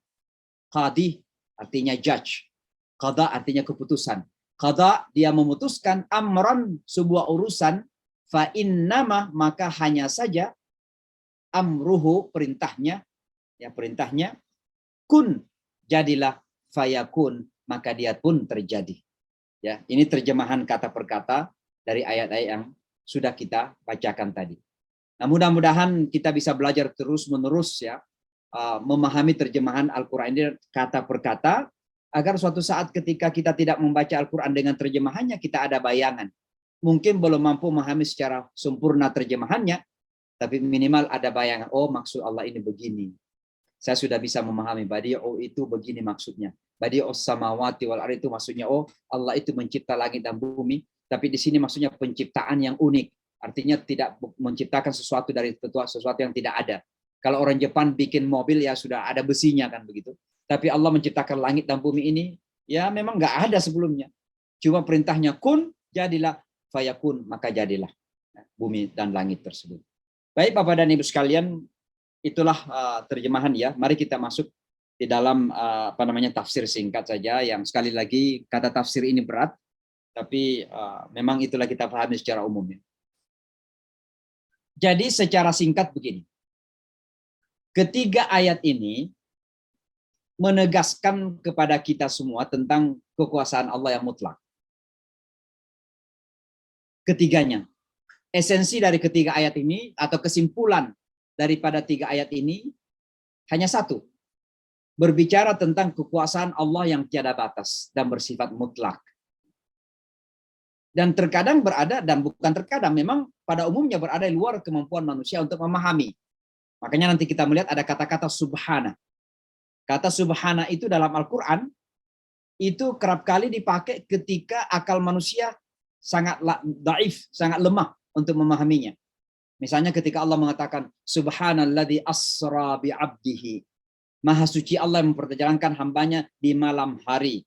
qadi artinya judge. Qada artinya keputusan. Qada, dia memutuskan, amran, sebuah urusan, fa innama, maka hanya saja, amruhu, perintahnya, ya perintahnya, kun, jadilah, fayakun, maka dia pun terjadi. Ya, ini terjemahan kata per kata dari ayat-ayat yang sudah kita bacakan tadi. Nah, mudah-mudahan kita bisa belajar terus-menerus ya, memahami terjemahan Al-Quran ini kata per kata, agar suatu saat ketika kita tidak membaca Al-Quran dengan terjemahannya, kita ada bayangan. Mungkin belum mampu memahami secara sempurna terjemahannya, tapi minimal ada bayangan, oh maksud Allah ini begini. Saya sudah bisa memahami, badi'u itu begini maksudnya. Badi'us samawati wal ardi itu maksudnya, oh Allah itu mencipta langit dan bumi, tapi di sini maksudnya penciptaan yang unik. Artinya tidak menciptakan sesuatu dari sesuatu yang tidak ada. Kalau orang Jepang bikin mobil ya sudah ada besinya kan begitu. Tapi Allah menciptakan langit dan bumi ini ya memang nggak ada sebelumnya. Cuma perintahnya kun, jadilah, fayakun, maka jadilah bumi dan langit tersebut. Baik Bapak dan Ibu sekalian, itulah terjemahan ya. Mari kita masuk di dalam tafsir singkat saja, yang sekali lagi kata tafsir ini berat, tapi memang itulah kita pahami secara umum ya. Jadi secara singkat begini. Ketiga ayat ini menegaskan kepada kita semua tentang kekuasaan Allah yang mutlak. Ketiganya. Esensi dari ketiga ayat ini atau kesimpulan daripada tiga ayat ini hanya satu. Berbicara tentang kekuasaan Allah yang tiada batas dan bersifat mutlak. Dan terkadang berada, dan bukan terkadang, memang pada umumnya berada di luar kemampuan manusia untuk memahami. Makanya nanti kita melihat ada kata-kata subhana. Kata subhana itu dalam Al-Quran, itu kerap kali dipakai ketika akal manusia sangat daif, sangat lemah untuk memahaminya. Misalnya ketika Allah mengatakan, subhanalladzi asra bi'abdihi. Maha suci Allah yang memperjalankan hambanya di malam hari.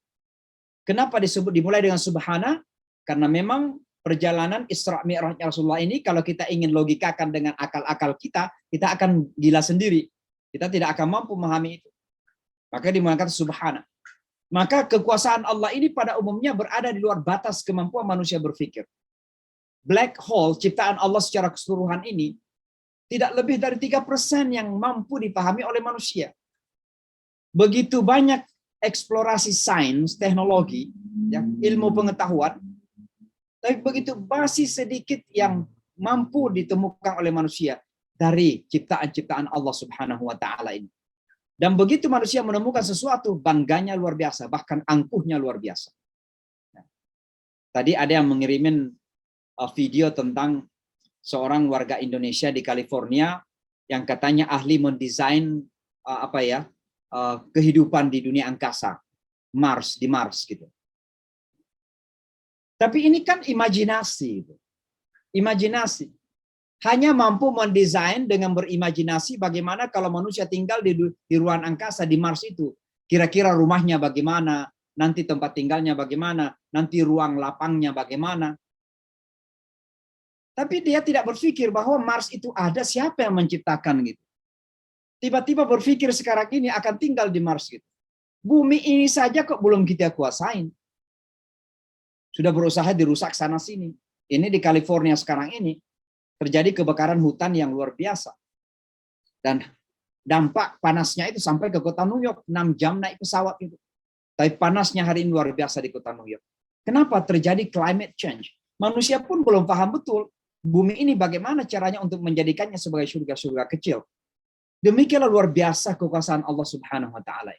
Kenapa disebut dimulai dengan subhana? Karena memang perjalanan Isra Mi'raj Rasulullah ini kalau kita ingin logikakan dengan akal-akal kita akan gila sendiri. Kita tidak akan mampu memahami itu. Maka dimulakan subhana. Maka kekuasaan Allah ini pada umumnya berada di luar batas kemampuan manusia berpikir. Black hole, ciptaan Allah secara keseluruhan ini, tidak lebih dari 3% yang mampu dipahami oleh manusia. Begitu banyak eksplorasi sains, teknologi, ya, ilmu pengetahuan, tapi begitu masih sedikit yang mampu ditemukan oleh manusia dari ciptaan-ciptaan Allah Subhanahu wa taala ini. Dan begitu manusia menemukan sesuatu, bangganya luar biasa, bahkan angkuhnya luar biasa. Nah, tadi ada yang mengirimin video tentang seorang warga Indonesia di California yang katanya ahli mendesain kehidupan di dunia angkasa, di Mars gitu. Tapi ini kan imajinasi. Imajinasi. Hanya mampu mendesain dengan berimajinasi bagaimana kalau manusia tinggal di ruang angkasa di Mars itu. Kira-kira rumahnya bagaimana, nanti tempat tinggalnya bagaimana, nanti ruang lapangnya bagaimana. Tapi dia tidak berpikir bahwa Mars itu ada, siapa yang menciptakan gitu. Tiba-tiba berpikir sekarang ini akan tinggal di Mars gitu. Bumi ini saja kok belum kita kuasain. Sudah berusaha dirusak sana-sini. Ini di California sekarang ini terjadi kebakaran hutan yang luar biasa. Dan dampak panasnya itu sampai ke kota New York. 6 jam naik pesawat itu. Tapi panasnya hari ini luar biasa di kota New York. Kenapa terjadi climate change? Manusia pun belum paham betul bumi ini bagaimana caranya untuk menjadikannya sebagai surga-surga kecil. Demikianlah luar biasa kekuasaan Allah Subhanahu wa taala.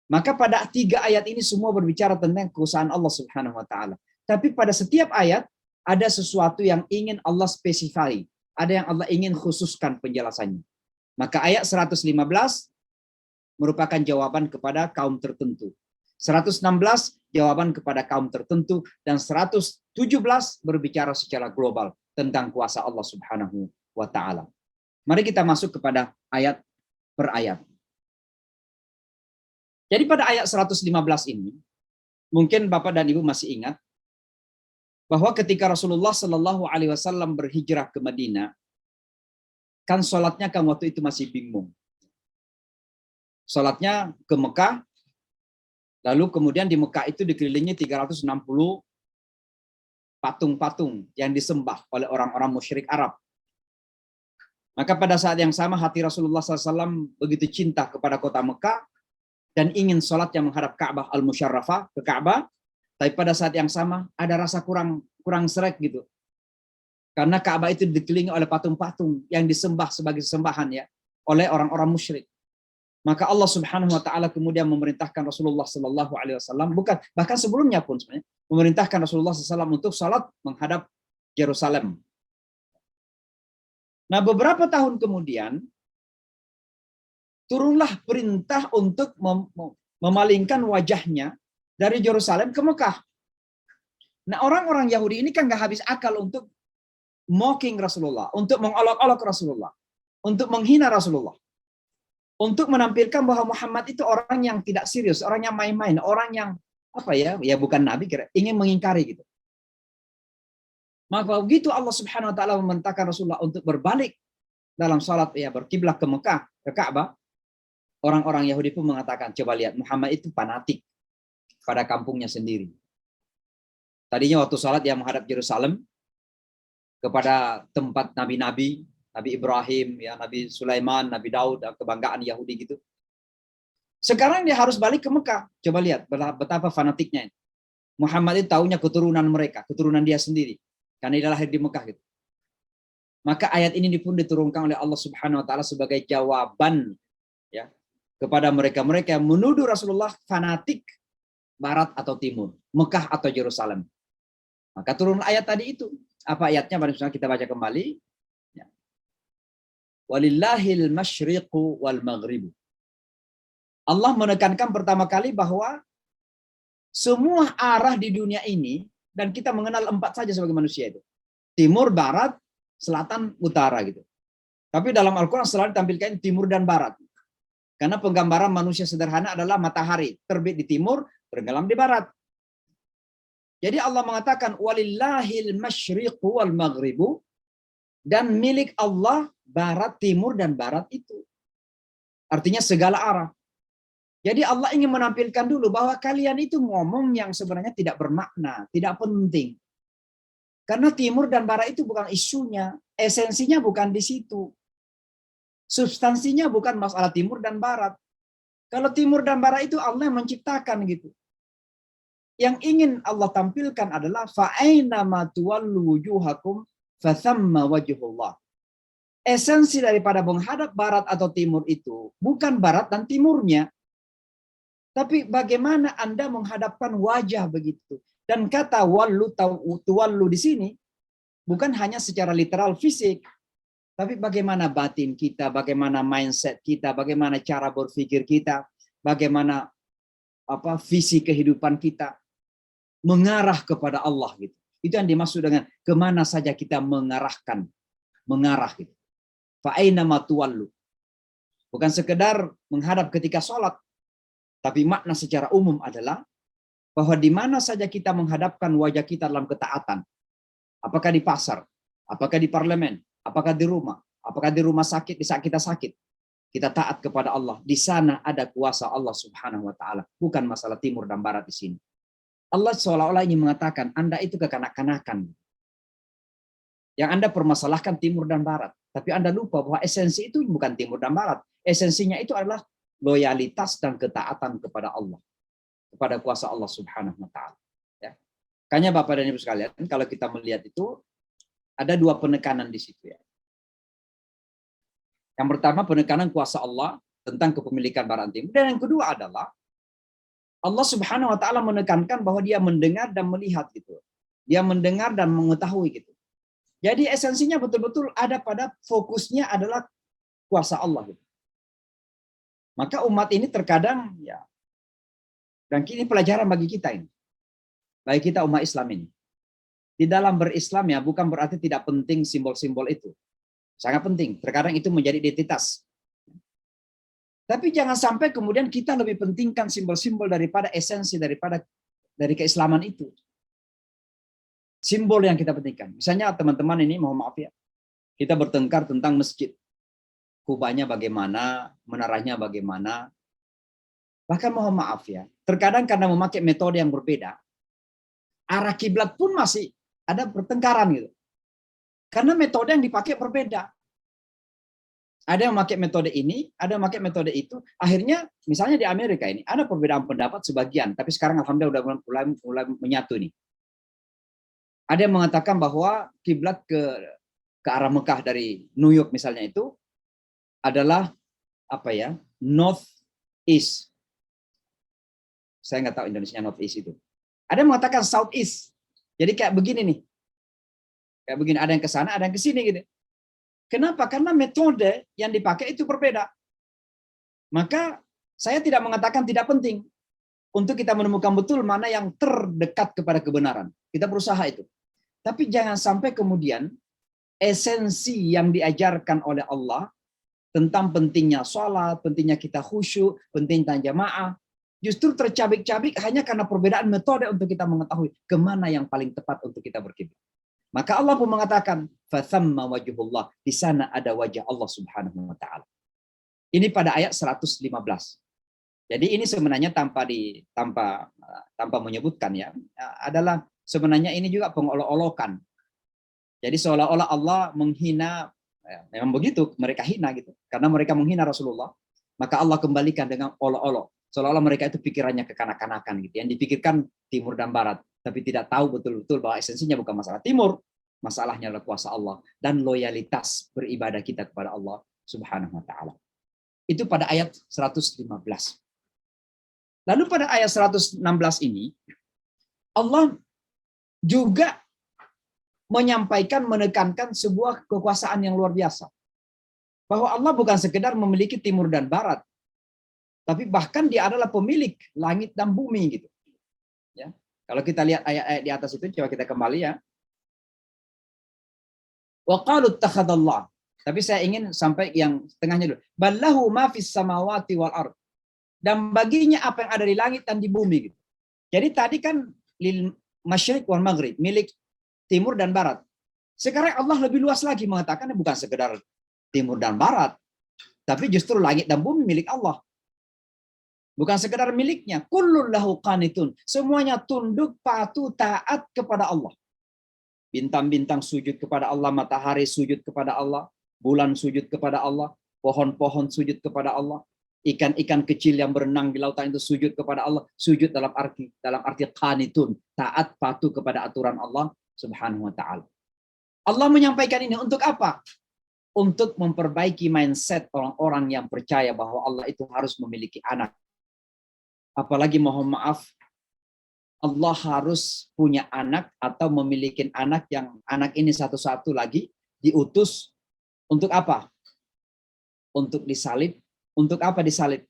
Maka pada 3 ayat ini semua berbicara tentang kekuasaan Allah Subhanahu wa taala. Tapi pada setiap ayat ada sesuatu yang ingin Allah spesifai, ada yang Allah ingin khususkan penjelasannya. Maka ayat 115 merupakan jawaban kepada kaum tertentu. 116 jawaban kepada kaum tertentu, dan 117 berbicara secara global tentang kuasa Allah Subhanahu wa taala. Mari kita masuk kepada ayat per ayat. Jadi pada ayat 115 ini, mungkin Bapak dan Ibu masih ingat bahwa ketika Rasulullah Shallallahu alaihi wasallam berhijrah ke Madinah, kan sholatnya kan waktu itu masih bingung. Sholatnya ke Mekah, lalu kemudian di Mekah itu dikelilingi 360 patung-patung yang disembah oleh orang-orang musyrik Arab. Maka pada saat yang sama hati Rasulullah SAW begitu cinta kepada kota Mekah dan ingin sholat yang menghadap Ka'bah al-Musyarrafah, ke Ka'bah, tapi pada saat yang sama ada rasa kurang sreg gitu. Karena Ka'bah itu dikelilingi oleh patung-patung yang disembah sebagai sembahan ya oleh orang-orang musyrik. Maka Allah Subhanahu wa taala kemudian memerintahkan Rasulullah sallallahu alaihi wasallam, bahkan sebelumnya pun sebenarnya memerintahkan Rasulullah SAW untuk salat menghadap Yerusalem. Nah, beberapa tahun kemudian turunlah perintah untuk memalingkan wajahnya dari Yerusalem ke Mekah. Nah, orang-orang Yahudi ini kan gak habis akal untuk mocking Rasulullah, untuk mengolok-olok Rasulullah, untuk menghina Rasulullah, untuk menampilkan bahwa Muhammad itu orang yang tidak serius, orang yang main-main, orang yang bukan nabi, ingin mengingkari gitu. Maka begitu Allah Subhanahu wa taala memerintahkan Rasulullah untuk berbalik dalam salat berkiblat ke Mekah, ke Ka'bah, orang-orang Yahudi pun mengatakan, coba lihat Muhammad itu fanatik pada kampungnya sendiri. Tadinya waktu salat dia menghadap Yerusalem kepada tempat nabi-nabi, Nabi Ibrahim, ya, Nabi Sulaiman, Nabi Daud, kebanggaan Yahudi gitu. Sekarang dia harus balik ke Mekah. Coba lihat betapa fanatiknya. Muhammad itu taunya keturunan mereka, keturunan dia sendiri. Karena dia lahir di Mekah gitu. Maka ayat ini pun diturunkan oleh Allah Subhanahu wa taala sebagai jawaban ya kepada mereka-mereka yang menuduh Rasulullah fanatik barat atau timur, Mekah atau Yerusalem. Maka turun ayat tadi itu. Apa ayatnya? Mari kita baca kembali. Walillahil masyriqu wal maghribu. Allah menekankan pertama kali bahwa semua arah di dunia ini, dan kita mengenal 4 saja sebagai manusia itu. Timur, barat, selatan, utara gitu. Tapi dalam Al-Quran selalu ditampilkan timur dan barat. Karena penggambaran manusia sederhana adalah matahari, terbit di timur, tenggelam di barat. Jadi Allah mengatakan walillahil masyriqu wal maghribu, dan milik Allah barat, timur, dan barat itu. Artinya segala arah. Jadi Allah ingin menampilkan dulu bahwa kalian itu ngomong yang sebenarnya tidak bermakna, tidak penting. Karena timur dan barat itu bukan isunya, esensinya bukan di situ. Substansinya bukan masalah timur dan barat. Kalau timur dan barat itu Allah yang menciptakan gitu. Yang ingin Allah tampilkan adalah fa'aina ma tuwallu wujuhakum fathamma wajhullah. Esensi daripada menghadap barat atau timur itu bukan barat dan timurnya, tapi bagaimana Anda menghadapkan wajah begitu. Dan kata wallu tuwallu di sini bukan hanya secara literal fisik, tapi bagaimana batin kita, bagaimana mindset kita, bagaimana cara berpikir kita, bagaimana visi kehidupan kita mengarah kepada Allah gitu. Itu yang dimaksud dengan kemana saja kita mengarah gitu. Fa'aina ma tuwallu. Bukan sekedar menghadap ketika sholat, tapi makna secara umum adalah bahwa di mana saja kita menghadapkan wajah kita dalam ketaatan. Apakah di pasar, apakah di parlemen, apakah di rumah sakit, di saat kita sakit. Kita taat kepada Allah. Di sana ada kuasa Allah Subhanahu wa taala, bukan masalah timur dan barat di sini. Allah seolah-olah ingin mengatakan Anda itu kekanak-kanakan. Yang Anda permasalahkan timur dan barat, tapi Anda lupa bahwa esensi itu bukan timur dan barat. Esensinya itu adalah loyalitas dan ketaatan kepada Allah, kepada kuasa Allah Subhanahu wa taala. Ya. Makanya Bapak dan Ibu sekalian, kalau kita melihat itu ada 2 penekanan di situ ya. Yang pertama penekanan kuasa Allah tentang kepemilikan barat timur, dan yang kedua adalah Allah Subhanahu wa taala menekankan bahwa dia mendengar dan melihat gitu. Dia mendengar dan mengetahui gitu. Jadi esensinya betul-betul ada pada fokusnya adalah kuasa Allah. Maka umat ini terkadang ya, dan ini pelajaran bagi kita ini, bagi kita umat Islam ini. Di dalam berislam ya bukan berarti tidak penting simbol-simbol itu. Sangat penting. Terkadang itu menjadi identitas. Tapi jangan sampai kemudian kita lebih pentingkan simbol-simbol daripada esensi dari keislaman itu. Simbol yang kita pentingkan. Misalnya teman-teman ini mohon maaf ya. Kita bertengkar tentang masjid. Kubahnya bagaimana, menaranya bagaimana. Bahkan mohon maaf ya. Terkadang karena memakai metode yang berbeda, arah kiblat pun masih ada pertengkaran gitu. Karena metode yang dipakai berbeda. Ada yang memakai metode ini, ada yang memakai metode itu. Akhirnya, misalnya di Amerika ini, ada perbedaan pendapat sebagian. Tapi sekarang alhamdulillah udah mulai menyatu nih. Ada yang mengatakan bahwa kiblat ke arah Mekah dari New York misalnya itu adalah apa ya, North East. Saya nggak tahu Indonesia North East itu. Ada yang mengatakan South East. Jadi kayak begini nih. Kayak begini, ada yang ke sana, ada yang ke sini gitu. Kenapa? Karena metode yang dipakai itu berbeda. Maka saya tidak mengatakan tidak penting untuk kita menemukan betul mana yang terdekat kepada kebenaran. Kita berusaha itu. Tapi jangan sampai kemudian esensi yang diajarkan oleh Allah tentang pentingnya sholat, pentingnya kita khusyuk, pentingnya jamaah, justru tercabik-cabik hanya karena perbedaan metode untuk kita mengetahui kemana yang paling tepat untuk kita berkiblat. Maka Allah pun mengatakan, "Fathamma wajhullah." Di sana ada wajah Allah Subhanahu wa taala. Ini pada ayat 115. Jadi ini sebenarnya tanpa menyebutkan ya, adalah sebenarnya ini juga pengolok-olokan. Jadi seolah-olah Allah menghina, ya, memang begitu mereka hina gitu. Karena mereka menghina Rasulullah, maka Allah kembalikan dengan olok-olok. Seolah-olah mereka itu pikirannya kekanak-kanakan gitu. Yang dipikirkan timur dan barat, tapi tidak tahu betul-betul bahwa esensinya bukan masalah timur, masalahnya adalah kuasa Allah dan loyalitas beribadah kita kepada Allah Subhanahu wa taala. Itu pada ayat 115. Lalu pada ayat 116 ini Allah juga menyampaikan, menekankan sebuah kekuasaan yang luar biasa. Bahwa Allah bukan sekedar memiliki timur dan barat, tapi bahkan dia adalah pemilik langit dan bumi gitu. Ya. Kalau kita lihat ayat-ayat di atas itu, coba kita kembali ya. Wa qalu ittakhadallah. Tapi saya ingin sampai yang tengahnya dulu. Ballahu ma fis samawati wal ard. Dan baginya apa yang ada di langit dan di bumi gitu. Jadi tadi kan lil masyriq wal maghrib, milik timur dan barat. Sekarang Allah lebih luas lagi mengatakan bukan sekedar timur dan barat, tapi justru langit dan bumi milik Allah. Bukan sekedar miliknya. Kullun lahu qanitun. Semuanya tunduk, patuh, taat kepada Allah. Bintang-bintang sujud kepada Allah, matahari sujud kepada Allah, bulan sujud kepada Allah, pohon-pohon sujud kepada Allah, ikan-ikan kecil yang berenang di lautan itu sujud kepada Allah, sujud dalam arti qanitun, taat, patuh kepada aturan Allah Subhanahu wa taala. Allah menyampaikan ini untuk apa? Untuk memperbaiki mindset orang-orang yang percaya bahwa Allah itu harus memiliki anak. Apalagi mohon maaf, Allah harus punya anak atau memiliki anak yang anak ini satu-satu lagi diutus untuk apa? Untuk disalib. Untuk apa disalib?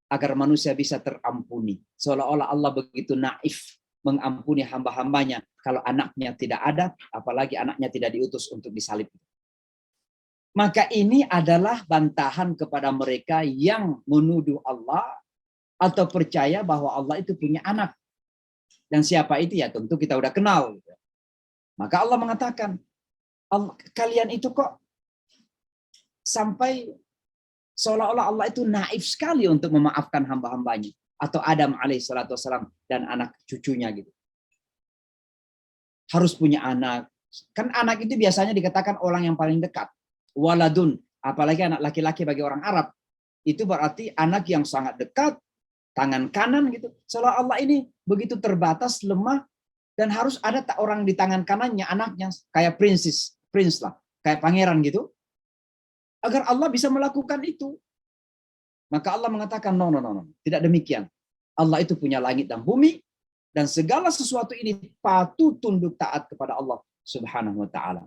Agar manusia bisa terampuni. Seolah-olah Allah begitu naif mengampuni hamba-hambanya kalau anaknya tidak ada, apalagi anaknya tidak diutus untuk disalib. Maka ini adalah bantahan kepada mereka yang menuduh Allah atau percaya bahwa Allah itu punya anak. Dan siapa itu ya tentu kita udah kenal. Maka Allah mengatakan, kalian itu kok sampai seolah-olah Allah itu naif sekali untuk memaafkan hamba-hambanya. Atau Adam alaihissalam dan anak cucunya gitu. Harus punya anak. Kan anak itu biasanya dikatakan orang yang paling dekat. Waladun, apalagi anak laki-laki bagi orang Arab. Itu berarti anak yang sangat dekat, tangan kanan gitu. Seolah Allah ini begitu terbatas, lemah, dan harus ada orang di tangan kanannya, anaknya, kayak prince lah, kayak pangeran gitu. Agar Allah bisa melakukan itu. Maka Allah mengatakan, no, tidak demikian. Allah itu punya langit dan bumi, dan segala sesuatu ini patuh tunduk taat kepada Allah Subhanahu wa ta'ala.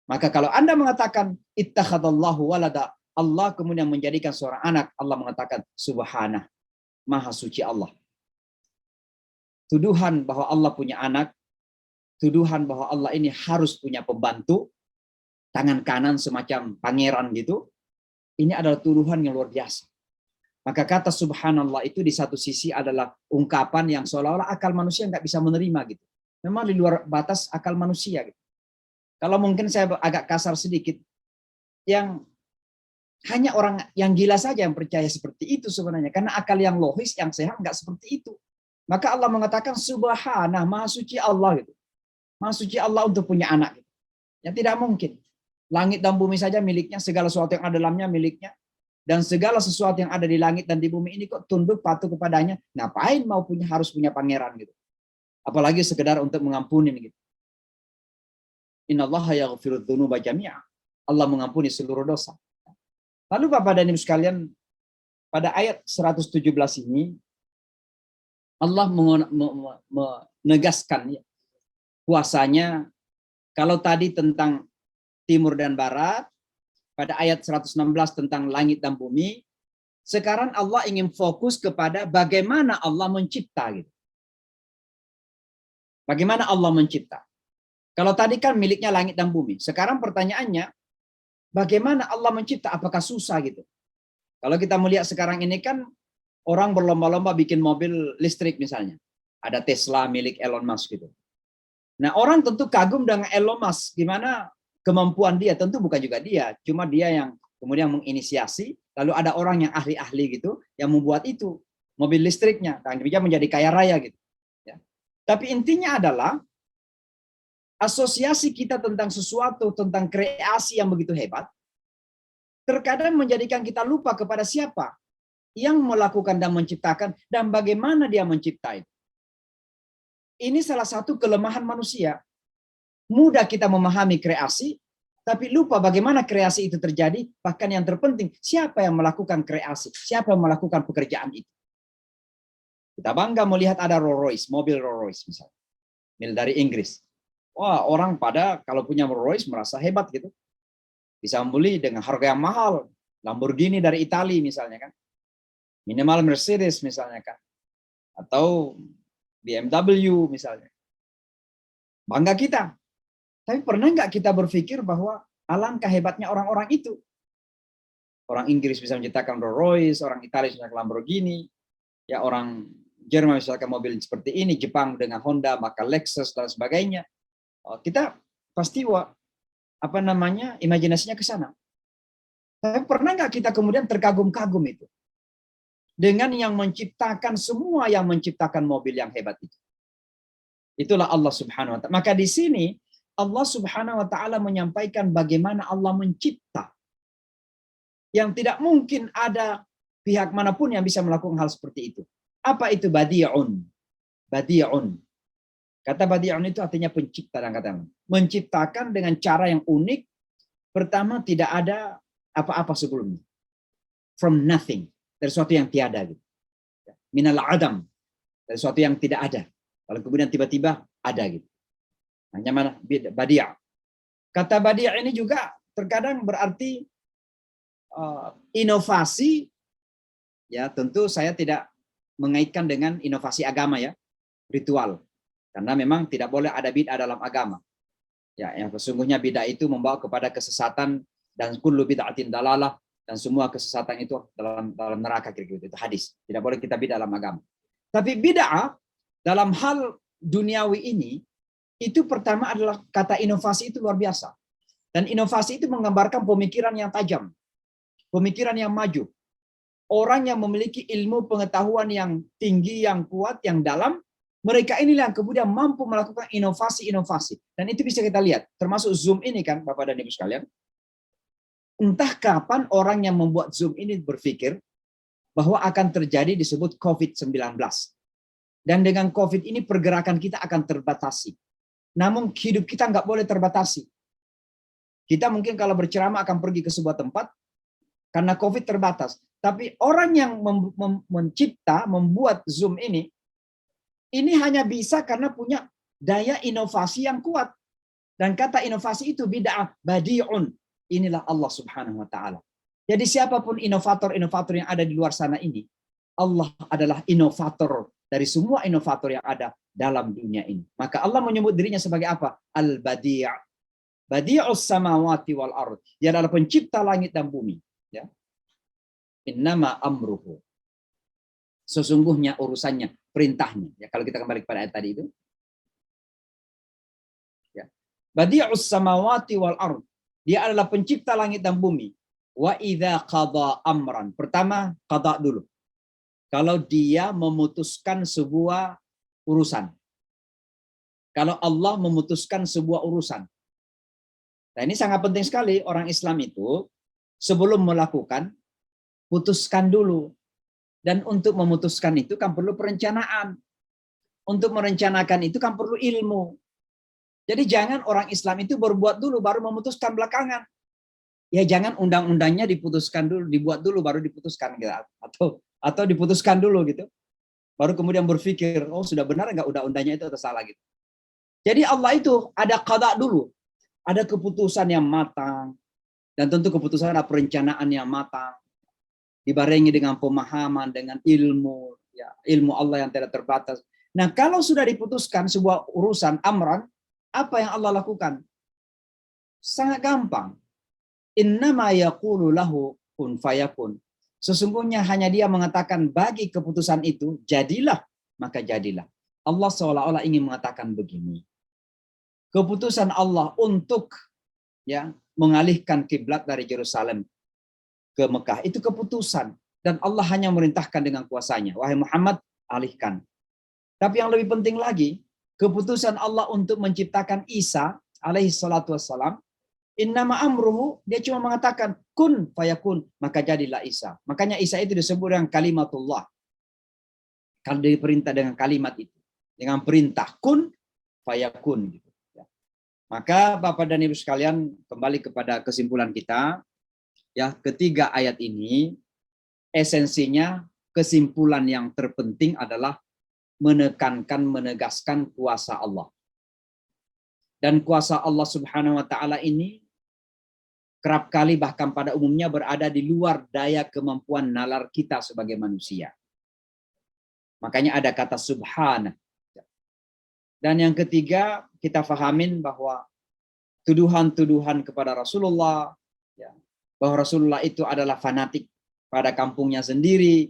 Maka kalau Anda mengatakan ittakhadallahu walada, Allah kemudian menjadikan seorang anak, Allah mengatakan subhanah, maha suci Allah. Tuduhan bahwa Allah punya anak, tuduhan bahwa Allah ini harus punya pembantu, tangan kanan semacam pangeran gitu, ini adalah tuduhan yang luar biasa. Maka kata subhanallah itu di satu sisi adalah ungkapan yang seolah-olah akal manusia nggak bisa menerima gitu. Memang di luar batas akal manusia gitu. Kalau mungkin saya agak kasar sedikit, yang hanya orang yang gila saja yang percaya seperti itu sebenarnya. Karena akal yang logis, yang sehat nggak seperti itu. Maka Allah mengatakan subhanah, maha suci Allah gitu. Maha suci Allah untuk punya anak gitu. Ya tidak mungkin. Langit dan bumi saja miliknya, segala sesuatu yang ada dalamnya miliknya. Dan segala sesuatu yang ada di langit dan di bumi ini kok tunduk patuh kepadanya. Ngapain harus punya pangeran gitu. Apalagi sekedar untuk mengampuni gitu. Innallaha yaghfiru dzunuba jami'a. Allah mengampuni seluruh dosa. Lalu Bapak dan Ibu sekalian, pada ayat 117 ini Allah menegaskan ya, kuasanya. Kalau tadi tentang timur dan barat, pada ayat 116 tentang langit dan bumi, sekarang Allah ingin fokus kepada bagaimana Allah mencipta gitu. Bagaimana Allah mencipta. Kalau tadi kan miliknya langit dan bumi. Sekarang pertanyaannya, bagaimana Allah mencipta? Apakah susah gitu? Kalau kita melihat sekarang ini kan orang berlomba-lomba bikin mobil listrik misalnya. Ada Tesla milik Elon Musk gitu. Nah, orang tentu kagum dengan Elon Musk. Gimana kemampuan dia? Tentu bukan juga dia. Cuma dia yang kemudian menginisiasi. Lalu ada orang yang ahli-ahli gitu yang membuat itu. Mobil listriknya. Dan dia menjadi kaya raya gitu. Ya. Tapi intinya adalah asosiasi kita tentang sesuatu, tentang kreasi yang begitu hebat, terkadang menjadikan kita lupa kepada siapa yang melakukan dan menciptakan dan bagaimana dia menciptai. Ini salah satu kelemahan manusia. Mudah kita memahami kreasi, tapi lupa bagaimana kreasi itu terjadi. Bahkan yang terpenting, siapa yang melakukan kreasi, siapa yang melakukan pekerjaan itu. Kita bangga melihat ada Rolls Royce, mobil Rolls Royce misalnya, mobil dari Inggris. Wah, orang pada kalau punya Rolls Royce merasa hebat gitu. Bisa membeli dengan harga yang mahal. Lamborghini dari Italia misalnya kan. Minimal Mercedes misalnya kan. Atau BMW misalnya. Bangga kita. Tapi pernah nggak kita berpikir bahwa alangkah hebatnya orang-orang itu? Orang Inggris bisa menciptakan Rolls Royce, orang Italia bisa menciptakan Lamborghini, ya orang Jerman bisa menciptakan mobil seperti ini, Jepang dengan Honda, maka Lexus dan sebagainya. Kita pasti imajinasinya ke sana. Tapi pernah nggak kita kemudian terkagum-kagum itu dengan yang menciptakan semua yang menciptakan mobil yang hebat itu? Itulah Allah Subhanahu wa Ta'ala. Maka di sini Allah Subhanahu wa Ta'ala menyampaikan bagaimana Allah mencipta. Yang tidak mungkin ada pihak manapun yang bisa melakukan hal seperti itu. Apa itu badi'un? Badi'un. Kata badi'un itu artinya pencipta dan kata menciptakan dengan cara yang unik. Pertama, tidak ada apa-apa sebelumnya. From nothing. Dari sesuatu yang tiada. Minal adam. Dari sesuatu yang tidak ada. Kalau kemudian tiba-tiba ada gitu. Hanya mana badi'. Kata badi' ini juga terkadang berarti inovasi. Ya, tentu saya tidak mengaitkan dengan inovasi agama ya, ritual. Karena memang tidak boleh ada bid'ah dalam agama. Ya, yang sesungguhnya bid'ah itu membawa kepada kesesatan dan kullu bid'atin dalalah, dan semua kesesatan itu dalam neraka kira-kira itu hadis. Tidak boleh kita bid'ah dalam agama. Tapi bid'ah dalam hal duniawi ini itu pertama adalah kata inovasi itu luar biasa. Dan inovasi itu menggambarkan pemikiran yang tajam, pemikiran yang maju. Orang yang memiliki ilmu pengetahuan yang tinggi, yang kuat, yang dalam, mereka inilah yang kemudian mampu melakukan inovasi-inovasi. Dan itu bisa kita lihat, termasuk Zoom ini kan, Bapak dan Ibu sekalian. Entah kapan orang yang membuat Zoom ini berpikir bahwa akan terjadi disebut COVID-19. Dan dengan COVID ini pergerakan kita akan terbatasi. Namun hidup kita nggak boleh terbatasi. Kita mungkin kalau berceramah akan pergi ke sebuah tempat, karena COVID terbatas. Tapi orang yang mencipta, membuat Zoom ini hanya bisa karena punya daya inovasi yang kuat. Dan kata inovasi itu bid'ah, badi'un. Inilah Allah Subhanahu wa taala. Jadi siapapun inovator-inovator yang ada di luar sana ini, Allah adalah inovator dari semua inovator yang ada dalam dunia ini. Maka Allah menyebut dirinya sebagai apa? Al-Badi'. Badi'us samawati wal ardh. Dia adalah pencipta langit dan bumi. Ya. Innama amruhu. Sesungguhnya urusannya, perintahnya. Ya, kalau kita kembali kepada ayat tadi itu. Ya. Badi'us samawati wal ardh. Dia adalah pencipta langit dan bumi. Wa idza qada amran. Pertama, qada dulu. Kalau dia memutuskan sebuah urusan. Kalau Allah memutuskan sebuah urusan. Nah, ini sangat penting sekali orang Islam itu sebelum melakukan, putuskan dulu. Dan untuk memutuskan itu kan perlu perencanaan. Untuk merencanakan itu kan perlu ilmu. Jadi jangan orang Islam itu berbuat dulu baru memutuskan belakangan. Ya jangan undang-undangnya diputuskan dulu, dibuat dulu baru diputuskan gitu. Atau diputuskan dulu gitu. Baru kemudian berpikir, oh sudah benar nggak undang-undangnya itu atau salah gitu. Jadi Allah itu ada qada dulu. Ada keputusan yang matang. Dan tentu keputusan ada perencanaan yang matang. Dibarengi dengan pemahaman, dengan ilmu. Ya, ilmu Allah yang tidak terbatas. Nah kalau sudah diputuskan sebuah urusan amran, apa yang Allah lakukan? Sangat gampang. Innama yaqulu lahu kun fayakun. Sesungguhnya hanya dia mengatakan bagi keputusan itu, jadilah, maka jadilah. Allah seolah-olah ingin mengatakan begini. Keputusan Allah untuk ya mengalihkan kiblat dari Yerusalem ke Mekah itu keputusan dan Allah hanya merintahkan dengan kuasanya. Wahai Muhammad, alihkan. Tapi yang lebih penting lagi, keputusan Allah untuk menciptakan Isa alaihi salatu wassalam, innama amruhu, dia cuma mengatakan kun fayakun, maka jadilah Isa. Makanya Isa itu disebut dengan kalimatullah. Kalau diperintah dengan kalimat itu, dengan perintah kun fayakun. Maka Bapak dan Ibu sekalian, kembali kepada kesimpulan kita, ya ketiga ayat ini esensinya kesimpulan yang terpenting adalah menegaskan kuasa Allah. Dan kuasa Allah Subhanahu wa taala ini kerap kali bahkan pada umumnya berada di luar daya kemampuan nalar kita sebagai manusia. Makanya ada kata subhana. Dan yang ketiga, kita fahamin bahwa tuduhan-tuduhan kepada Rasulullah, ya, bahwa Rasulullah itu adalah fanatik pada kampungnya sendiri,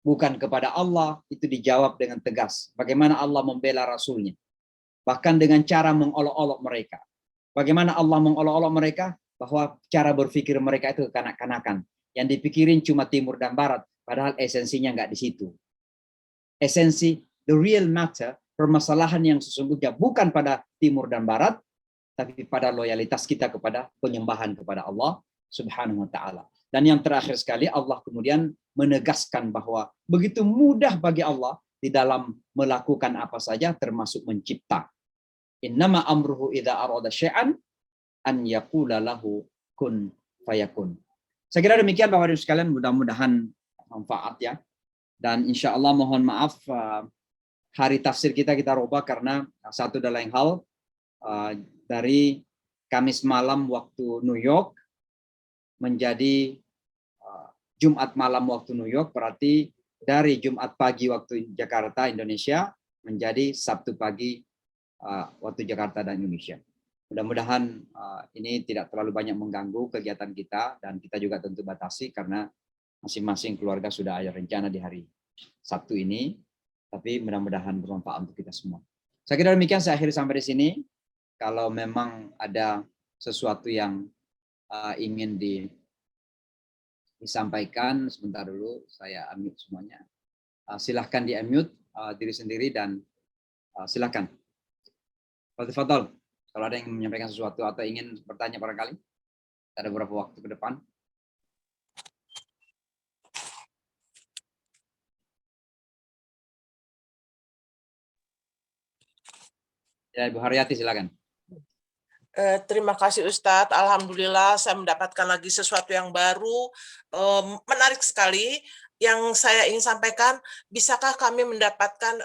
bukan kepada Allah, itu dijawab dengan tegas. Bagaimana Allah membela Rasulnya. Bahkan dengan cara mengolok-olok mereka. Bagaimana Allah mengolok-olok mereka? Bahwa cara berpikir mereka itu kekanak-kanakan. Yang dipikirin cuma timur dan barat, padahal esensinya nggak di situ. Esensi, the real matter, permasalahan yang sesungguhnya bukan pada timur dan barat, tapi pada loyalitas kita kepada penyembahan kepada Allah Subhanahu wa taala. Dan yang terakhir sekali, Allah kemudian menegaskan bahwa begitu mudah bagi Allah di dalam melakukan apa saja termasuk mencipta. Innama amruhu idza arada syai'an an yaqula lahu kun fayakun. Saya kira demikian Bapak Ibu sekalian, mudah-mudahan manfaat ya. Dan insya Allah mohon maaf hari tafsir kita rubah karena satu dan lain hal, dari Kamis malam waktu New York menjadi Jumat malam waktu New York, berarti dari Jumat pagi waktu Jakarta Indonesia menjadi Sabtu pagi waktu Jakarta dan Indonesia. Mudah-mudahan ini tidak terlalu banyak mengganggu kegiatan kita, dan kita juga tentu batasi karena masing-masing keluarga sudah ada rencana di hari Sabtu ini, tapi mudah-mudahan bermanfaat untuk kita semua. Saya kira demikian, saya akhiri sampai di sini. Kalau memang ada sesuatu yang ingin disampaikan, sebentar dulu saya unmute semuanya. Silahkan di-unmute diri sendiri dan silahkan. Fadhil, kalau ada yang menyampaikan sesuatu atau ingin bertanya barangkali, ada beberapa waktu ke depan. Ya, Ibu Haryati silakan. Terima kasih Ustadz, alhamdulillah saya mendapatkan lagi sesuatu yang baru, menarik sekali. Yang saya ingin sampaikan, bisakah kami mendapatkan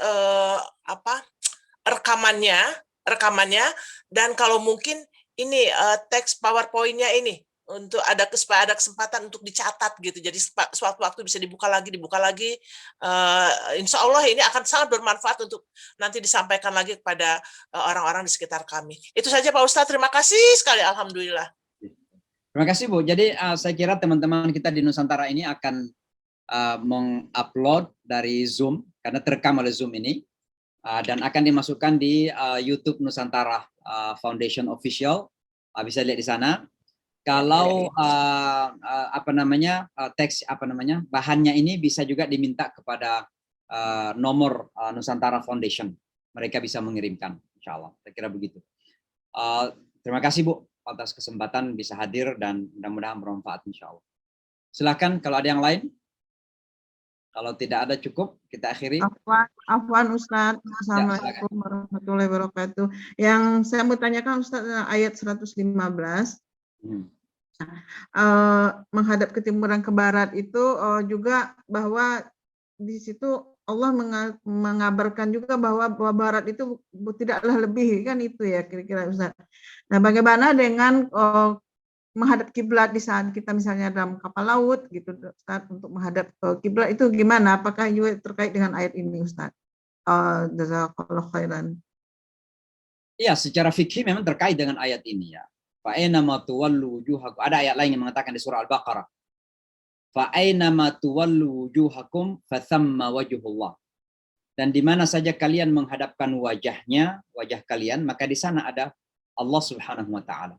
rekamannya rekamannya, dan kalau mungkin ini teks PowerPoint-nya ini untuk ada kesempatan untuk dicatat gitu. Jadi sewaktu-waktu bisa dibuka lagi. Insya Allah ini akan sangat bermanfaat untuk nanti disampaikan lagi kepada orang-orang di sekitar kami. Itu saja Pak Ustadz. Terima kasih sekali. Alhamdulillah. Terima kasih Bu. Jadi saya kira teman-teman kita di Nusantara ini akan mengupload dari Zoom karena terekam oleh Zoom ini dan akan dimasukkan di YouTube Nusantara Foundation Official. Bisa lihat di sana. Kalau teks bahannya ini bisa juga diminta kepada nomor Nusantara Foundation. Mereka bisa mengirimkan, insya Allah. Saya kira begitu. Terima kasih Bu atas kesempatan bisa hadir dan mudah-mudahan bermanfaat, insya Allah. Silakan kalau ada yang lain. Kalau tidak ada cukup, kita akhiri. Afwan Ustadz. Assalamualaikum warahmatullahi wabarakatuh. Yang saya mau tanyakan Ustadz ayat 115. Menghadap ke timur dan ke barat itu juga bahwa di situ Allah mengabarkan juga bahwa barat itu tidaklah lebih, kan itu ya kira-kira Ustaz. Nah, bagaimana dengan menghadap kiblat di saat kita misalnya dalam kapal laut gitu Ustaz, untuk menghadap kiblat itu gimana? Apakah juga terkait dengan ayat ini Ustaz? Jazakallahu khairan. Iya, secara fikih memang terkait dengan ayat ini ya. Fa'ainama tuwallu wujuhakum. Ada ayat lain yang mengatakan di surah Al-Baqarah. Fa'ainama tuwallu wujuhakum fathamma wajhullah. Dan di mana saja kalian menghadapkan wajah kalian, maka di sana ada Allah Subhanahu wa taala.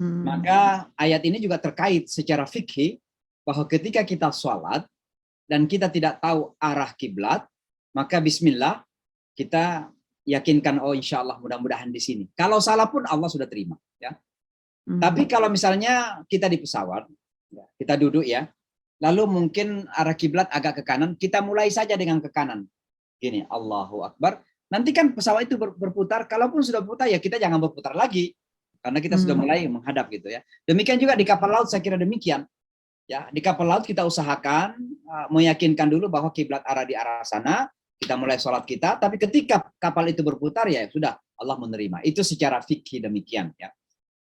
Maka ayat ini juga terkait secara fikih bahwa ketika kita sholat dan kita tidak tahu arah kiblat, maka bismillah kita yakinkan insya Allah mudah-mudahan di sini. Kalau salah pun Allah sudah terima ya. Tapi kalau misalnya kita di pesawat, kita duduk ya, lalu mungkin arah kiblat agak ke kanan, kita mulai saja dengan ke kanan. Gini, Allahu Akbar. Nanti kan pesawat itu berputar, kalaupun sudah berputar ya kita jangan berputar lagi. Karena kita sudah mulai menghadap gitu ya. Demikian juga di kapal laut saya kira demikian. Ya, di kapal laut kita usahakan meyakinkan dulu bahwa kiblat arah di arah sana, kita mulai sholat kita, tapi ketika kapal itu berputar ya sudah Allah menerima. Itu secara fikih demikian ya.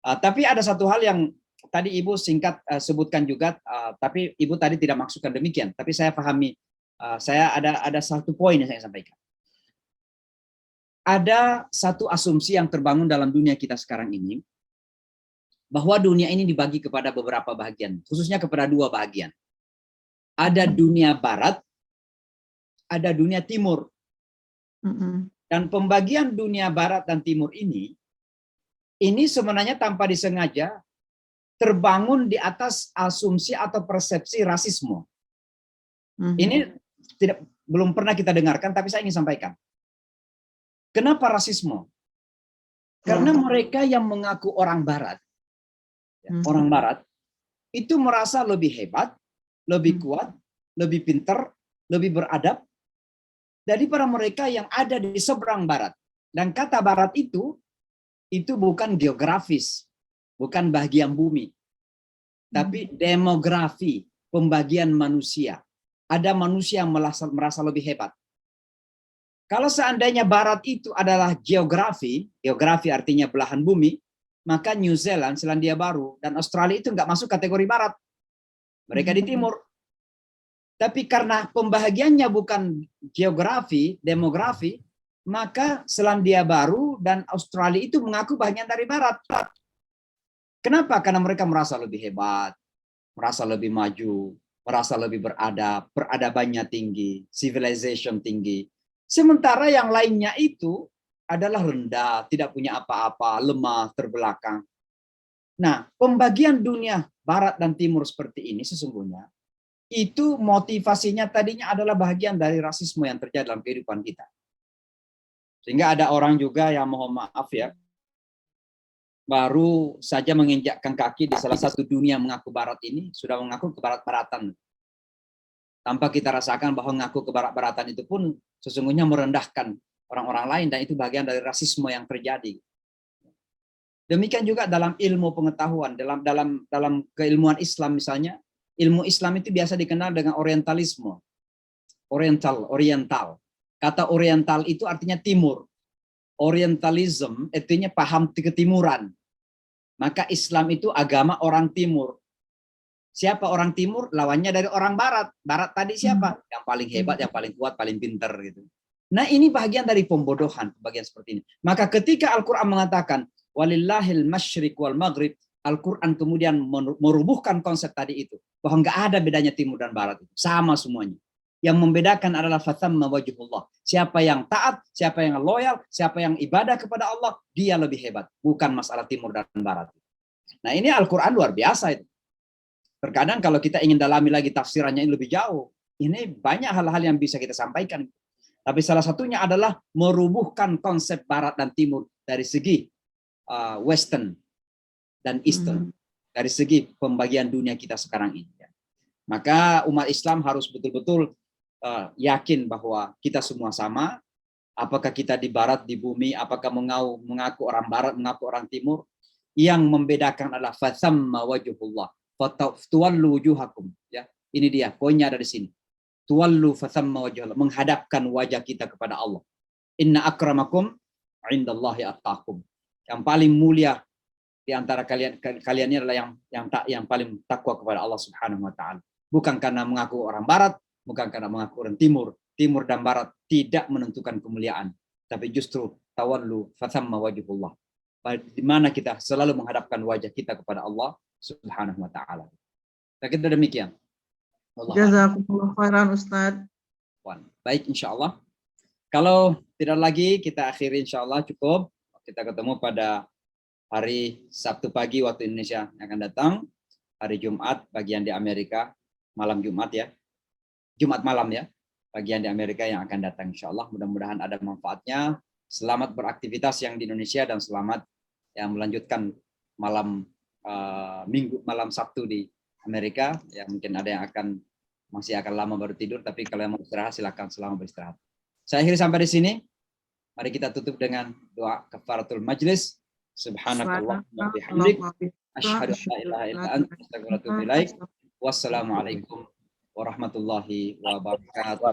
Tapi ada satu hal yang tadi Ibu singkat sebutkan juga, tapi Ibu tadi tidak maksudkan demikian. Tapi saya pahami, saya ada satu poin yang saya sampaikan. Ada satu asumsi yang terbangun dalam dunia kita sekarang ini, bahwa dunia ini dibagi kepada beberapa bagian, khususnya kepada dua bagian. Ada dunia barat, ada dunia timur. Dan pembagian dunia barat dan timur ini sebenarnya tanpa disengaja terbangun di atas asumsi atau persepsi rasisme. Ini belum pernah kita dengarkan, tapi saya ingin sampaikan. Kenapa rasisme? Karena mereka yang mengaku orang Barat, orang Barat, itu merasa lebih hebat, lebih kuat, lebih pintar, lebih beradab daripada mereka yang ada di seberang Barat. Dan kata Barat itu bukan geografis, bukan bagian bumi, tapi demografi, pembagian manusia. Ada manusia yang merasa lebih hebat. Kalau seandainya Barat itu adalah geografi artinya belahan bumi, maka New Zealand, Selandia Baru, dan Australia itu nggak masuk kategori Barat. Mereka di timur. Tapi karena pembahagiannya bukan geografi, demografi, maka Selandia Baru dan Australia itu mengaku bagian dari Barat. Kenapa? Karena mereka merasa lebih hebat, merasa lebih maju, merasa lebih beradab, peradabannya tinggi, civilization tinggi. Sementara yang lainnya itu adalah rendah, tidak punya apa-apa, lemah, terbelakang. Nah, pembagian dunia Barat dan Timur seperti ini sesungguhnya, itu motivasinya tadinya adalah bagian dari rasisme yang terjadi dalam kehidupan kita. Sehingga ada orang juga yang mohon maaf ya, baru saja menginjakkan kaki di salah satu dunia mengaku Barat ini, sudah mengaku ke Barat-Baratan. Tanpa kita rasakan bahwa mengaku ke Barat-Baratan itu pun sesungguhnya merendahkan orang-orang lain, dan itu bagian dari rasisme yang terjadi. Demikian juga dalam ilmu pengetahuan, dalam keilmuan Islam misalnya, ilmu Islam itu biasa dikenal dengan orientalisme. Oriental. Kata oriental itu artinya timur. Orientalism artinya paham ketimuran. Maka Islam itu agama orang timur. Siapa orang timur? Lawannya dari orang barat. Barat tadi siapa? Yang paling hebat, yang paling kuat, paling pintar gitu. Nah, ini bagian dari pembodohan, bagian seperti ini. Maka ketika Al-Qur'an mengatakan walillahil masyriq wal maghrib, Al-Qur'an kemudian merubuhkan konsep tadi itu, bahwa nggak ada bedanya timur dan barat, itu sama semuanya. Yang membedakan adalah fathamma wajhullah. Siapa yang taat, siapa yang loyal, siapa yang ibadah kepada Allah, dia lebih hebat. Bukan masalah timur dan barat. Nah, ini Al-Qur'an luar biasa itu. Terkadang kalau kita ingin dalami lagi tafsirannya ini lebih jauh, ini banyak hal-hal yang bisa kita sampaikan. Tapi salah satunya adalah merubuhkan konsep barat dan timur dari segi Western dan Eastern, dari segi pembagian dunia kita sekarang ini. Maka umat Islam harus betul-betul yakin bahwa kita semua sama. Apakah kita di barat, di bumi, apakah mengaku orang barat, mengaku orang timur. Yang membedakan adalah fathamma wajhullah, tuwallu wujuhakum. Ya, ini dia, poinnya ada di sini. Tuwallu fathamma wajhullah, menghadapkan wajah kita kepada Allah. Inna akramakum indallahi attaqum. Yang paling mulia di antara kalian ini adalah yang paling takwa kepada Allah Subhanahu wa taala. Bukan karena mengaku orang barat, bukan karena mengaku orang timur. Timur dan barat tidak menentukan kemuliaan, tapi justru tawallu fathamma wajhullah. Di mana kita selalu menghadapkan wajah kita kepada Allah Subhanahu wa taala. Kita demikian. Jazakumullah khairan Ustaz. Baik, insyaallah. Kalau tidak lagi kita akhiri insyaallah cukup. Kita ketemu pada hari Sabtu pagi waktu Indonesia yang akan datang. Hari Jumat bagian di Amerika, malam Jumat ya. Jumat malam ya, bagian di Amerika yang akan datang insyaallah. Mudah-mudahan ada manfaatnya. Selamat beraktivitas yang di Indonesia dan selamat yang melanjutkan malam malam Sabtu di Amerika. Ya mungkin ada yang masih akan lama baru tidur, tapi kalau yang mau istirahat silakan selamat beristirahat. Saya akhiri sampai di sini. Mari kita tutup dengan doa kafaratul majlis. Subhanakallah wa bihamdik, asyhadu an la ilaha illa anta, astaghfiruka wa atubu ilaik. Wassalamualaikum warahmatullahi wabarakatuh.